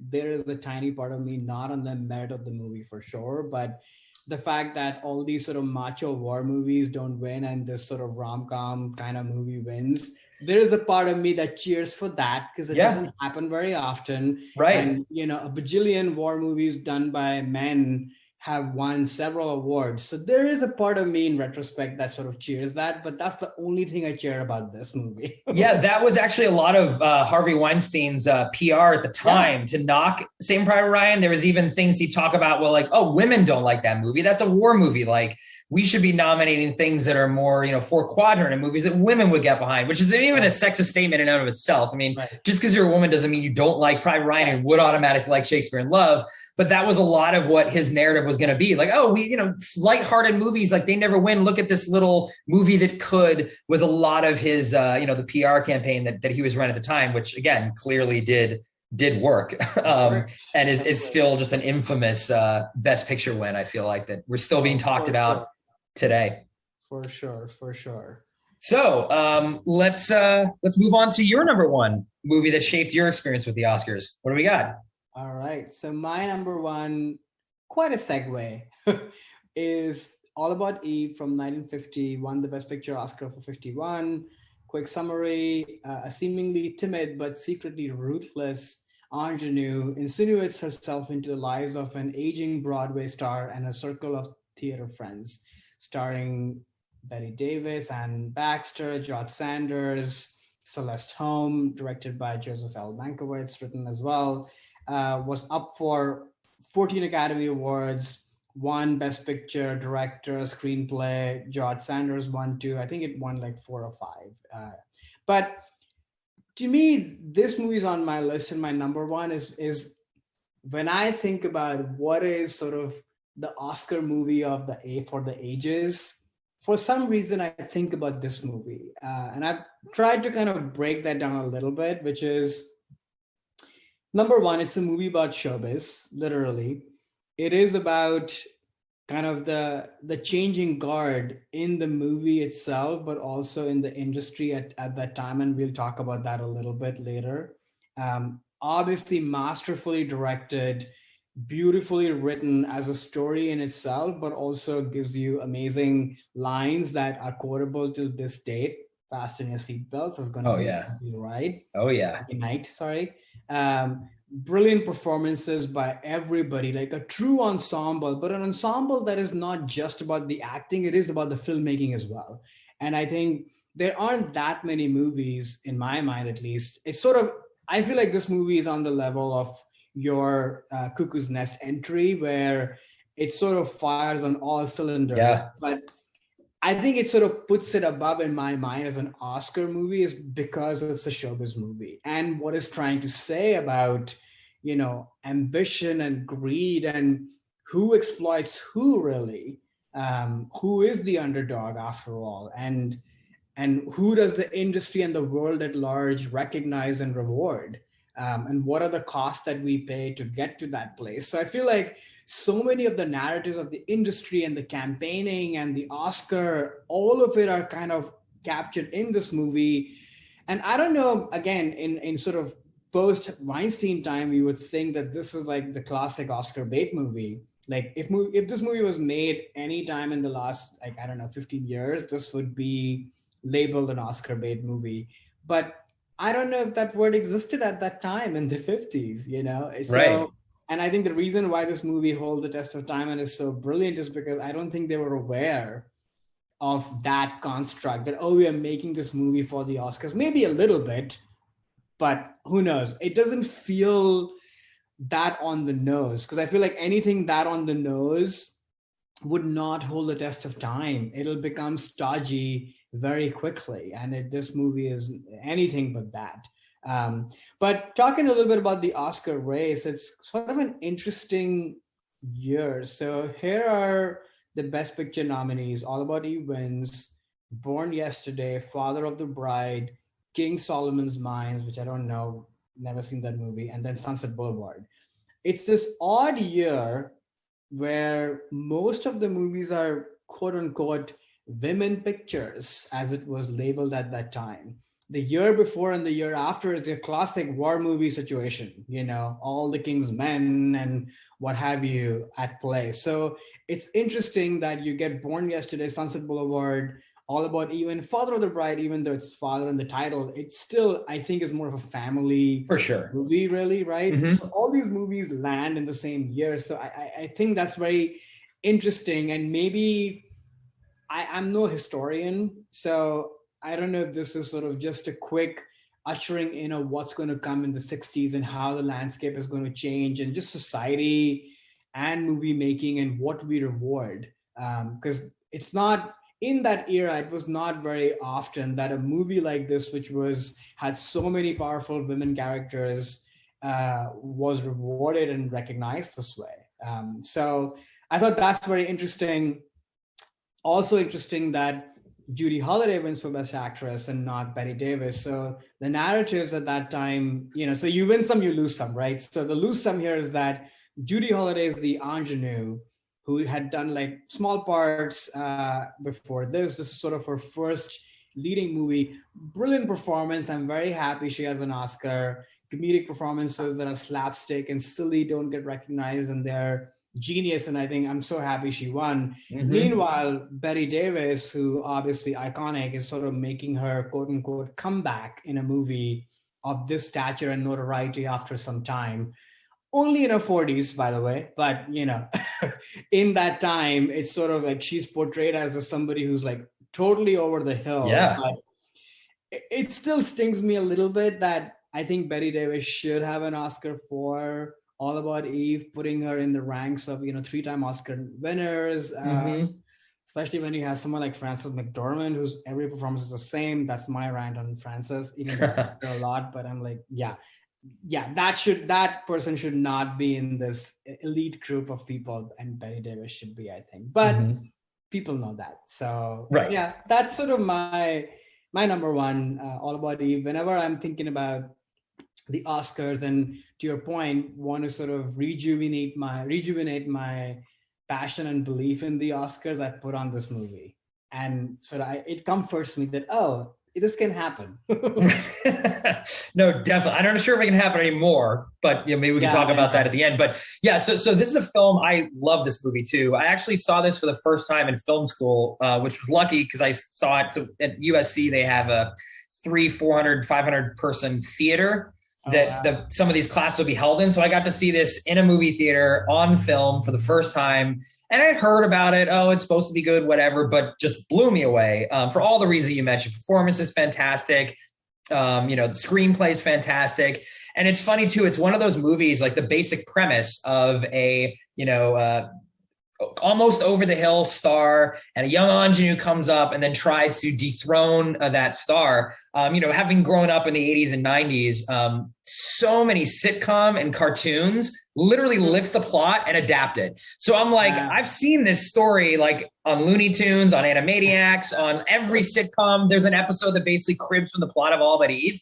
there is the tiny part of me not on the merit of the movie for sure, but the fact that all these sort of macho war movies don't win and this sort of rom-com kind of movie wins, there is a part of me that cheers for that because it doesn't happen very often. Right. And, a bajillion war movies done by men have won several awards. So there is a part of me in retrospect that sort of cheers that, but that's the only thing I cheer about this movie. Yeah, that was actually a lot of Harvey Weinstein's PR at the time to knock Saving Private Ryan. There was even things he talked about, well, like, oh, women don't like that movie. That's a war movie. Like, we should be nominating things that are more, four quadrant and movies that women would get behind, which is even a sexist statement in and of itself. I mean, just because you're a woman doesn't mean you don't like Private Ryan and would automatically like Shakespeare in Love. But that was a lot of what his narrative was going to be. Like, oh, we, lighthearted movies, like they never win. Look at this little movie that could, was a lot of his, the PR campaign that he was running at the time, which again, clearly did work. And is still just an infamous Best Picture win. I feel like that we're still being talked about today. For sure. So let's move on to your number one movie that shaped your experience with the Oscars. What do we got? All right. So my number one, quite a segue, is All About Eve from 1950, won the Best Picture Oscar for 51. quick summary: a seemingly timid but secretly ruthless ingenue insinuates herself into the lives of an aging Broadway star and a circle of theater friends, starring Betty Davis, Ann Baxter, George Sanders, Celeste Holm, directed by Joseph L. Mankiewicz, written as well, was up for 14 Academy Awards, won Best Picture, Director, Screenplay. George Sanders won too. I think it won like 4 or 5. But to me, this movie's on my list, and my number one is when I think about what is sort of the Oscar movie of the A for the ages. For some reason, I think about this movie, and I've tried to kind of break that down a little bit, which is number one, it's a movie about showbiz, literally. It is about kind of the changing guard in the movie itself, but also in the industry at that time. And we'll talk about that a little bit later. Obviously, masterfully directed, beautifully written as a story in itself, but also gives you amazing lines that are quotable till this date. Fasten your seatbelts is going to be a bumpy ride. Oh yeah. Bumpy night, sorry. Brilliant performances by everybody, like a true ensemble, but an ensemble that is not just about the acting, it is about the filmmaking as well. And I think there aren't that many movies, in my mind at least. It's sort of, I feel like this movie is on the level of your Cuckoo's Nest entry, where it sort of fires on all cylinders. Yeah. But I think it sort of puts it above in my mind as an Oscar movie is because it's a showbiz movie and what it's trying to say about, you know, ambition and greed and who exploits who really, who is the underdog after all, and who does the industry and the world at large recognize and reward, and what are the costs that we pay to get to that place. So I feel like so many of the narratives of the industry and the campaigning and the Oscar, all of it are kind of captured in this movie. And I don't know, again, in sort of post Weinstein time, we would think that this is like the classic Oscar bait movie. Like if this movie was made anytime in the last, like, I don't know, 15 years, this would be labeled an Oscar bait movie. But I don't know if that word existed at that time in the 50s, you know? So, right. And I think the reason why this movie holds the test of time and is so brilliant is because I don't think they were aware of that construct that, oh, we are making this movie for the Oscars. Maybe a little bit, but who knows? It doesn't feel that on the nose, because I feel like anything that on the nose would not hold the test of time. It'll become stodgy very quickly. And this movie is anything but that. But talking a little bit about the Oscar race, it's sort of an interesting year. So here are the Best Picture nominees. All About Eve wins, Born Yesterday, Father of the Bride, King Solomon's Mines, which I don't know, never seen that movie, and then Sunset Boulevard. It's this odd year where most of the movies are quote unquote women pictures, as it was labeled at that time. The year before and the year after is a classic war movie situation, you know, all the king's men and what have you at play. So it's interesting that you get Born Yesterday, Sunset Boulevard, All About Eve, Father of the Bride, even though it's father in the title, it's still, I think, is more of a family for sure movie, really, right? Mm-hmm. So all these movies land in the same year. So I think that's very interesting. And maybe I'm no historian, so I don't know if this is sort of just a quick ushering in of what's going to come in the 60s and how the landscape is going to change and just society and movie making and what we reward. Because it's not, in that era, it was not very often that a movie like this, which had so many powerful women characters, was rewarded and recognized this way. So I thought that's very interesting. Also interesting that Judy Holliday wins for Best Actress and not Betty Davis. So the narratives at that time, you know, so you win some, you lose some, right? So the lose some here is that Judy Holliday is the ingenue who had done like small parts before this. This is sort of her first leading movie. Brilliant performance. I'm very happy she has an Oscar. Comedic performances that are slapstick and silly don't get recognized, and they're genius, and I think I'm so happy she won. Mm-hmm. Meanwhile, Betty Davis, who obviously iconic, is sort of making her quote unquote comeback in a movie of this stature and notoriety after some time. Only in her 40s, by the way, but in that time, it's sort of like she's portrayed as somebody who's like totally over the hill. Yeah. But it still stings me a little bit that I think Betty Davis should have an Oscar for All About Eve, putting her in the ranks of three-time Oscar winners. Mm-hmm. Especially when you have someone like Frances McDormand, whose every performance is the same. That's my rant on Frances, even though I like her a lot. But I'm like, yeah, that person should not be in this elite group of people, and Betty Davis should be, I think. But people know that, so right. Yeah, that's sort of my number one, All About Eve. Whenever I'm thinking about the Oscars, and to your point, want to sort of rejuvenate my passion and belief in the Oscars, I put on this movie, and so it comforts me that this can happen. No, definitely. I'm not sure if it can happen anymore, but maybe we can talk about that at the end. But yeah, so this is a film. I love this movie too. I actually saw this for the first time in film school, which was lucky because I saw it. So at USC, they have a 400, 500 person theater that some of these classes will be held in. So I got to see this in a movie theater on film for the first time. And I'd heard about it. Oh, it's supposed to be good, whatever, but just blew me away for all the reasons you mentioned. Performance is fantastic. The screenplay is fantastic. And it's funny too. It's one of those movies, like the basic premise of a, almost over the hill star and a young ingenue comes up and then tries to dethrone that star. Having grown up in the 80s and 90s, so many sitcom and cartoons literally lift the plot and adapt it. So I'm like, I've seen this story like on Looney Tunes, on Animaniacs, on every sitcom. There's an episode that basically cribs from the plot of All But Eve.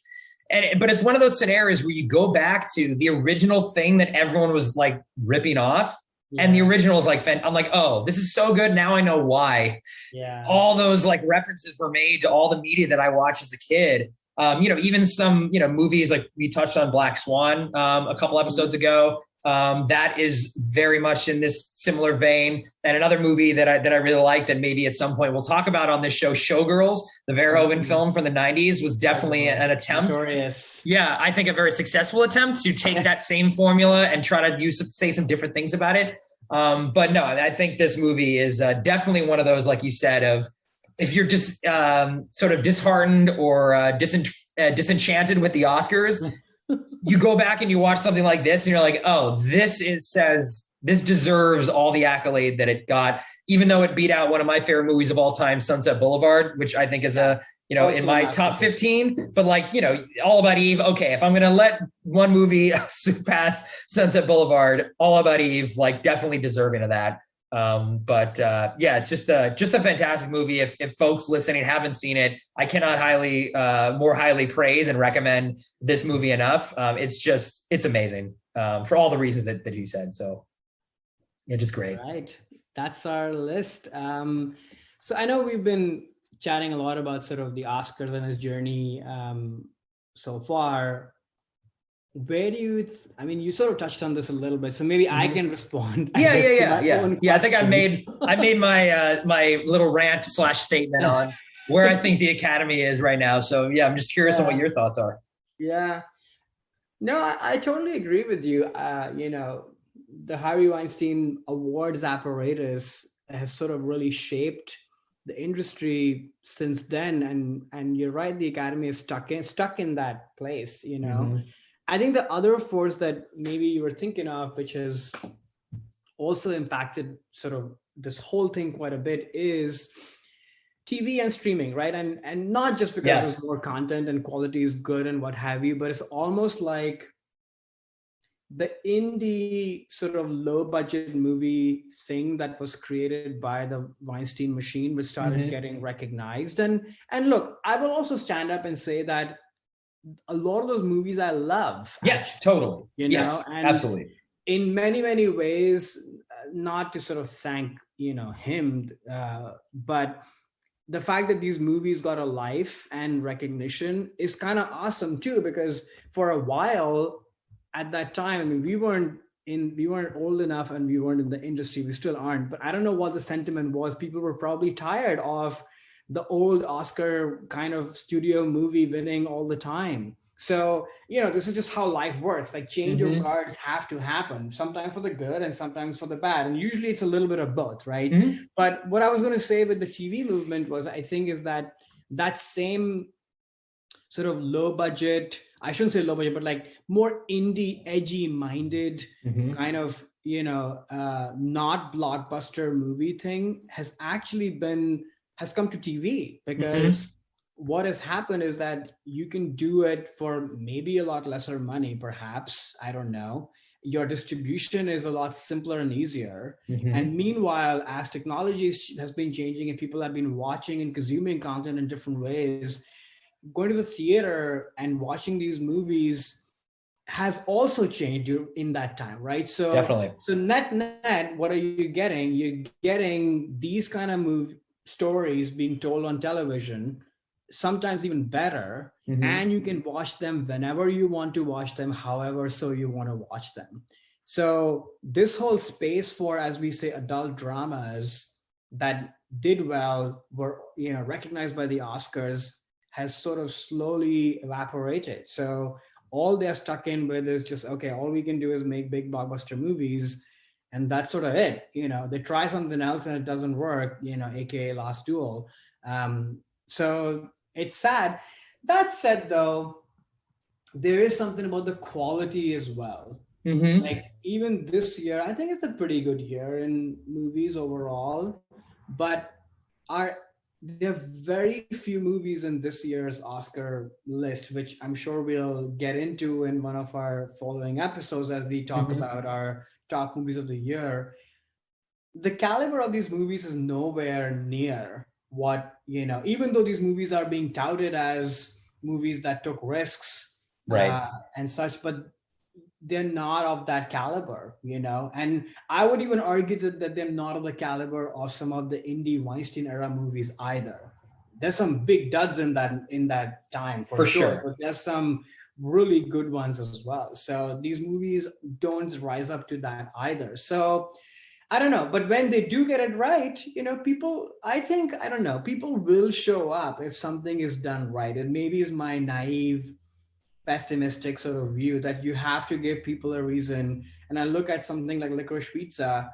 But it's one of those scenarios where you go back to the original thing that everyone was like ripping off. Yeah. And the original is like, I'm like, oh, this is so good. Now I know why. Yeah. All those like references were made to all the media that I watched as a kid. Even some, movies like we touched on Black Swan a couple episodes ago. That is very much in this similar vein. And another movie that I really like that maybe at some point we'll talk about on this show, Showgirls, the Verhoeven film from the 90s, was definitely an attempt. Notorious. Yeah, I think a very successful attempt to take that same formula and try to say some different things about it. But no, I think this movie is definitely one of those, like you said, of if you're just sort of disheartened or disenchanted with the Oscars, you go back and you watch something like this and you're like, oh, this deserves all the accolade that it got, even though it beat out one of my favorite movies of all time, Sunset Boulevard, which I think is in my top 15, but like, All About Eve. Okay. If I'm going to let one movie surpass Sunset Boulevard, All About Eve, like definitely deserving of that. It's just a fantastic movie. If folks listening haven't seen it, I cannot more highly praise and recommend this movie enough. It's amazing for all the reasons that you said. So yeah, just great. All right. That's our list. So I know we've been chatting a lot about sort of the Oscars and his journey so far. Where do you you sort of touched on this a little bit, so maybe I can respond. Yeah. I think I made my my little rant / statement on where I think the Academy is right now. So yeah, I'm just curious on what your thoughts are. Yeah, no, I totally agree with you. The Harvey Weinstein Awards apparatus has sort of really shaped the industry since then, and you're right, the Academy is stuck in that place. I think the other force that maybe you were thinking of, which has also impacted sort of this whole thing quite a bit, is TV and streaming, right? And not just because there's more content and quality is good and what have you, but it's almost like the indie sort of low budget movie thing that was created by the Weinstein machine, which started getting recognized. And look, I will also stand up and say that a lot of those movies I love. Yes, totally. And absolutely. In many, many ways, not to sort of thank, him, but the fact that these movies got a life and recognition is kind of awesome too, because for a while at that time, we weren't we weren't old enough and we weren't in the industry. We still aren't, but I don't know what the sentiment was. People were probably tired of the old Oscar kind of studio movie winning all the time. So, this is just how life works. Like change of guards have to happen, sometimes for the good and sometimes for the bad. And usually it's a little bit of both, right? But what I was going to say with the TV movement was, I think, is that same sort of low budget, I shouldn't say low budget, but like more indie, edgy minded kind of, not blockbuster movie thing has come to TV, because what has happened is that you can do it for maybe a lot lesser money, perhaps. I don't know. Your distribution is a lot simpler and easier. And meanwhile, as technology has been changing and people have been watching and consuming content in different ways, going to the theater and watching these movies has also changed in that time, right? So definitely. So net, what are you getting? You're getting these kind of stories being told on television, sometimes even better, and you can watch them whenever you want to watch them, however so you want to watch them. So this whole space for, as we say, adult dramas that did well, were recognized by the Oscars, has sort of slowly evaporated. So all they're stuck in with is just, okay, all we can do is make big blockbuster movies, and that's sort of it. They try something else and it doesn't work, aka Last Duel. So it's sad. That said, though, there is something about the quality as well. Like even this year, I think it's a pretty good year in movies overall, but there are very few movies in this year's Oscar list, which I'm sure we'll get into in one of our following episodes as we talk about our top movies of the year. The caliber of these movies is nowhere near what, even though these movies are being touted as movies that took risks, right, and such, but they're not of that caliber, and I would even argue that they're not of the caliber of some of the indie Weinstein era movies either. There's some big duds in that time for sure, but there's some really good ones as well. So these movies don't rise up to that either. So I don't know, but when they do get it right, people, people will show up if something is done right. And maybe is my naive, pessimistic sort of view that you have to give people a reason. And I look at something like Licorice Pizza,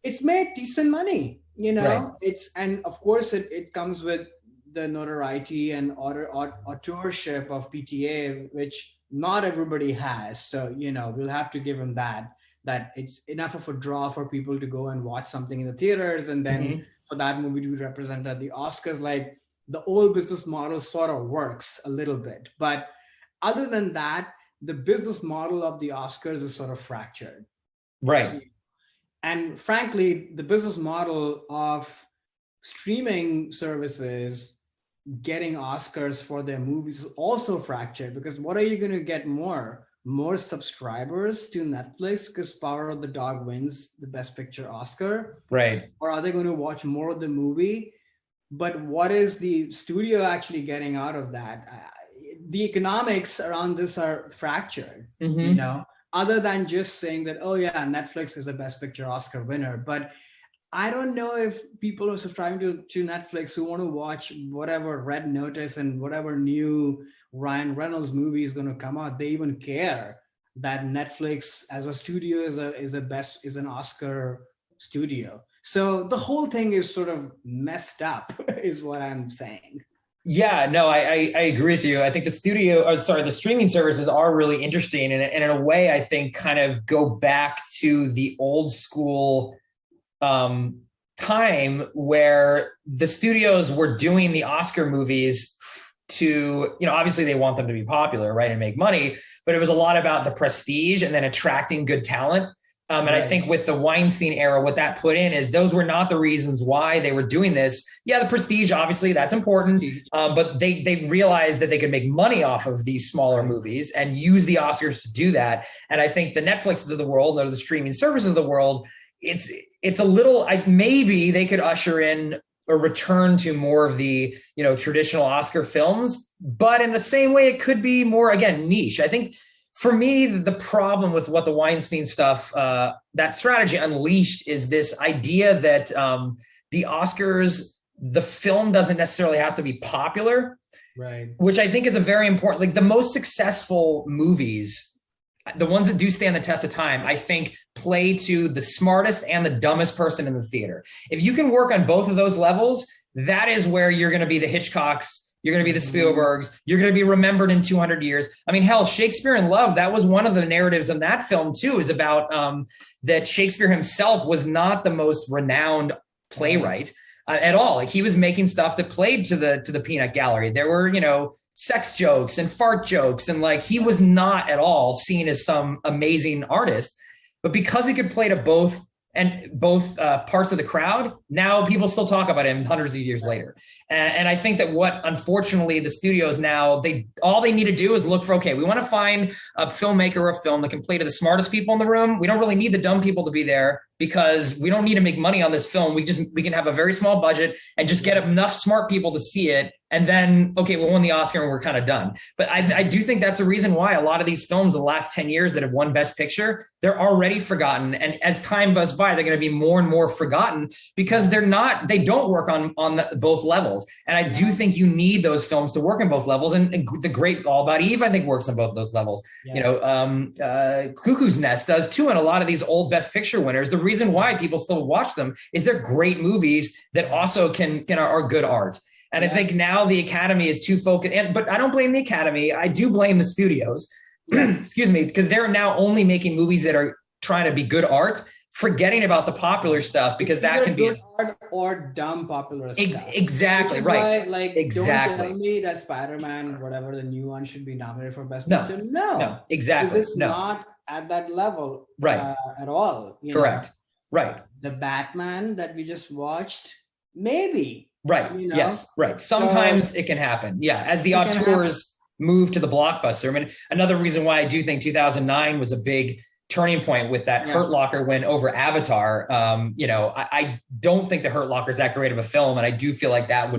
it's made decent money, right. And of course it comes with the notoriety and authorship of PTA, which not everybody has. So, we'll have to give them that it's enough of a draw for people to go and watch something in the theaters. And then for that movie to be represented at the Oscars, like the old business model sort of works a little bit. But other than that, the business model of the Oscars is sort of fractured. Right. And frankly, the business model of streaming services getting Oscars for their movies is also fractured, because what are you going to get more subscribers to Netflix because Power of the Dog wins the Best Picture Oscar? Right. Or are they going to watch more of the movie? But what is the studio actually getting out of that? The economics around this are fractured, other than just saying that, oh yeah, Netflix is the Best Picture Oscar winner. But I don't know if people are subscribing to Netflix who want to watch whatever Red Notice and whatever new Ryan Reynolds movie is going to come out, they even care that Netflix as a studio is an Oscar studio. So the whole thing is sort of messed up, is what I'm saying. Yeah, no, I agree with you. I think the streaming services are really interesting, and in a way, I think kind of go back to the old school time where the studios were doing the Oscar movies to, obviously they want them to be popular, right, and make money, but it was a lot about the prestige and then attracting good talent. And right. I think with the Weinstein era, what that put in is those were not the reasons why they were doing this. Yeah, the prestige, obviously, that's important. But they realized that they could make money off of these smaller movies and use the Oscars to do that. And I think the Netflixes of the world or the streaming services of the world, it's a little, maybe they could usher in a return to more of the, traditional Oscar films. But in the same way, it could be more, again, niche. I think For me, the problem with what the Weinstein stuff, that strategy unleashed, is this idea that the Oscars, the film doesn't necessarily have to be popular, Right. which I think is a very important, like the most successful movies, the ones that do stand the test of time, I think play to the smartest and the dumbest person in the theater. If you can work on both of those levels, that is where you're going to be the Hitchcocks, you're going to be the Spielbergs, you're going to be remembered in 200 years. I mean, hell, Shakespeare in Love, that was one of the narratives in that film too, is about that Shakespeare himself was not the most renowned playwright at all. Like, he was making stuff that played to the peanut gallery. There were, sex jokes and fart jokes, and like, he was not at all seen as some amazing artist, but because he could play to both parts of the crowd, now people still talk about him hundreds of years later. And I think that what, unfortunately, the studios now, all they need to do is look for, okay, we want to find a filmmaker or a film that can play to the smartest people in the room. We don't really need the dumb people to be there, because we don't need to make money on this film. We can have a very small budget and just get enough smart people to see it. And then, okay, we'll win the Oscar and we're kind of done. But I do think that's a reason why a lot of these films in the last 10 years that have won Best Picture, they're already forgotten. And as time goes by, they're going to be more and more forgotten, because they don't work on both levels. And I do think you need those films to work on both levels. And the great All About Eve, I think, works on both of those levels. Yeah. Cuckoo's Nest does too. And a lot of these old Best Picture winners, the reason why people still watch them is they're great movies that also are good art. And I think now the Academy is too focused, but I don't blame the Academy. I do blame the studios, excuse me, because they're now only making movies that are trying to be good art, forgetting about the popular stuff, because that can be art or dumb popular stuff. Exactly, right. Don't tell me that Spider-Man, whatever the new one, should be nominated for Best Picture. No, exactly. It's not at that level, right? At all. Correct. Right. The Batman that we just watched, maybe. Right. Yes. Right. Sometimes it can happen. Yeah. As the auteurs move to the blockbuster. I mean, another reason why I do think 2009 was a big turning point with that Hurt Locker win over Avatar. I don't think the Hurt Locker is that great of a film, and I do feel like that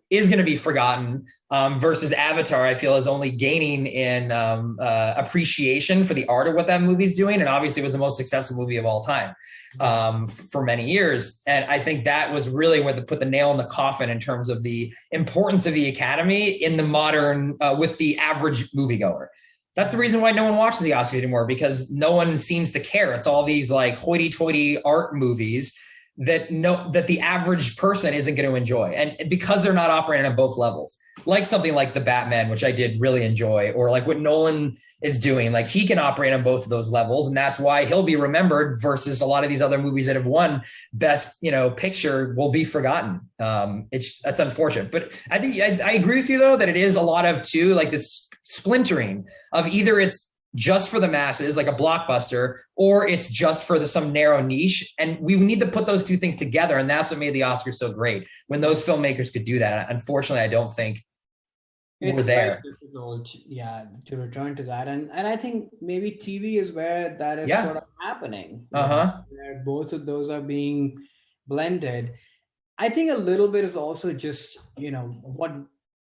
is going to be forgotten. Versus Avatar, I feel, is only gaining in appreciation for the art of what that movie's doing, and obviously it was the most successful movie of all time for many years. And I think that was really where put the nail in the coffin in terms of the importance of the Academy in the modern, with the average moviegoer. That's the reason why no one watches the Oscars anymore, because no one seems to care. It's all these like hoity-toity art movies that the average person isn't going to enjoy. And because they're not operating on both levels, like something like the Batman, which I did really enjoy, or like what Nolan is doing, like he can operate on both of those levels. And that's why he'll be remembered versus a lot of these other movies that have won Best, Picture will be forgotten. That's unfortunate, but I think I agree with you though, that it is a lot of too, like this splintering of either it's just for the masses, like a blockbuster, or it's just for some narrow niche. And we need to put those two things together. And that's what made the Oscars so great, when those filmmakers could do that. Unfortunately, I don't think we're there. Difficult, to return to that. And I think maybe TV is where that is sort of happening. Where both of those are being blended. I think a little bit is also just, what,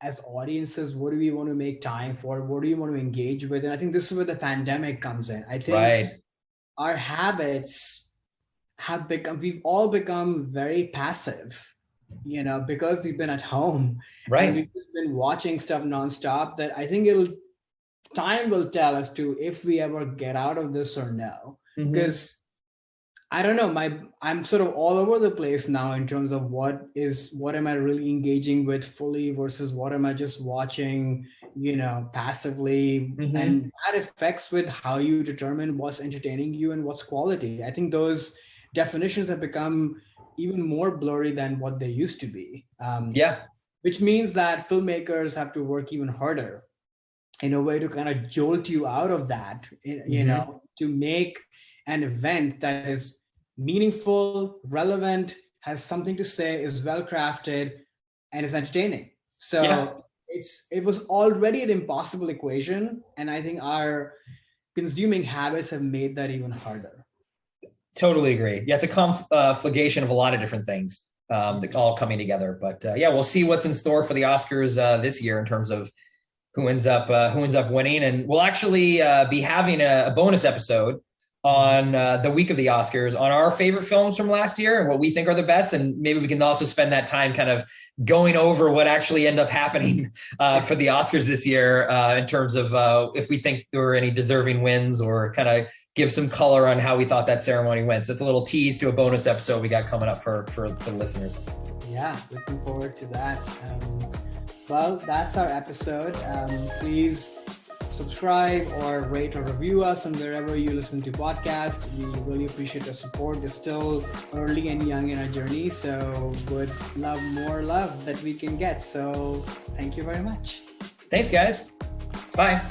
as audiences, what do we want to make time for? What do you want to engage with? And I think this is where the pandemic comes in. I think our habits we've all become very passive, because we've been at home. Right. And we've just been watching stuff nonstop, that I think time will tell as to if we ever get out of this or no. Because I don't know, I'm sort of all over the place now in terms of what am I really engaging with fully versus what am I just watching, passively. And that affects with how you determine what's entertaining you and what's quality. I think those definitions have become even more blurry than what they used to be. Which means that filmmakers have to work even harder in a way to kind of jolt you out of that, to make an event that is meaningful, relevant, has something to say, is well crafted, and is entertaining. So it was already an impossible equation, and I think our consuming habits have made that even harder. Totally agree. Yeah, it's a conflagration of a lot of different things, all coming together. But we'll see what's in store for the Oscars this year in terms of who ends up winning. And we'll actually be having a bonus episode on the week of the Oscars on our favorite films from last year and what we think are the best. And maybe we can also spend that time kind of going over what actually ended up happening for the Oscars this year in terms of if we think there were any deserving wins, or kind of give some color on how we thought that ceremony went. So it's a little tease to a bonus episode we got coming up for the listeners. Yeah, looking forward to that. Well, that's our episode. Please subscribe or rate or review us on wherever you listen to podcasts. We really appreciate the support. It's still early and young in our journey, so would love more love that we can get. So thank you very much. Thanks, guys. Bye.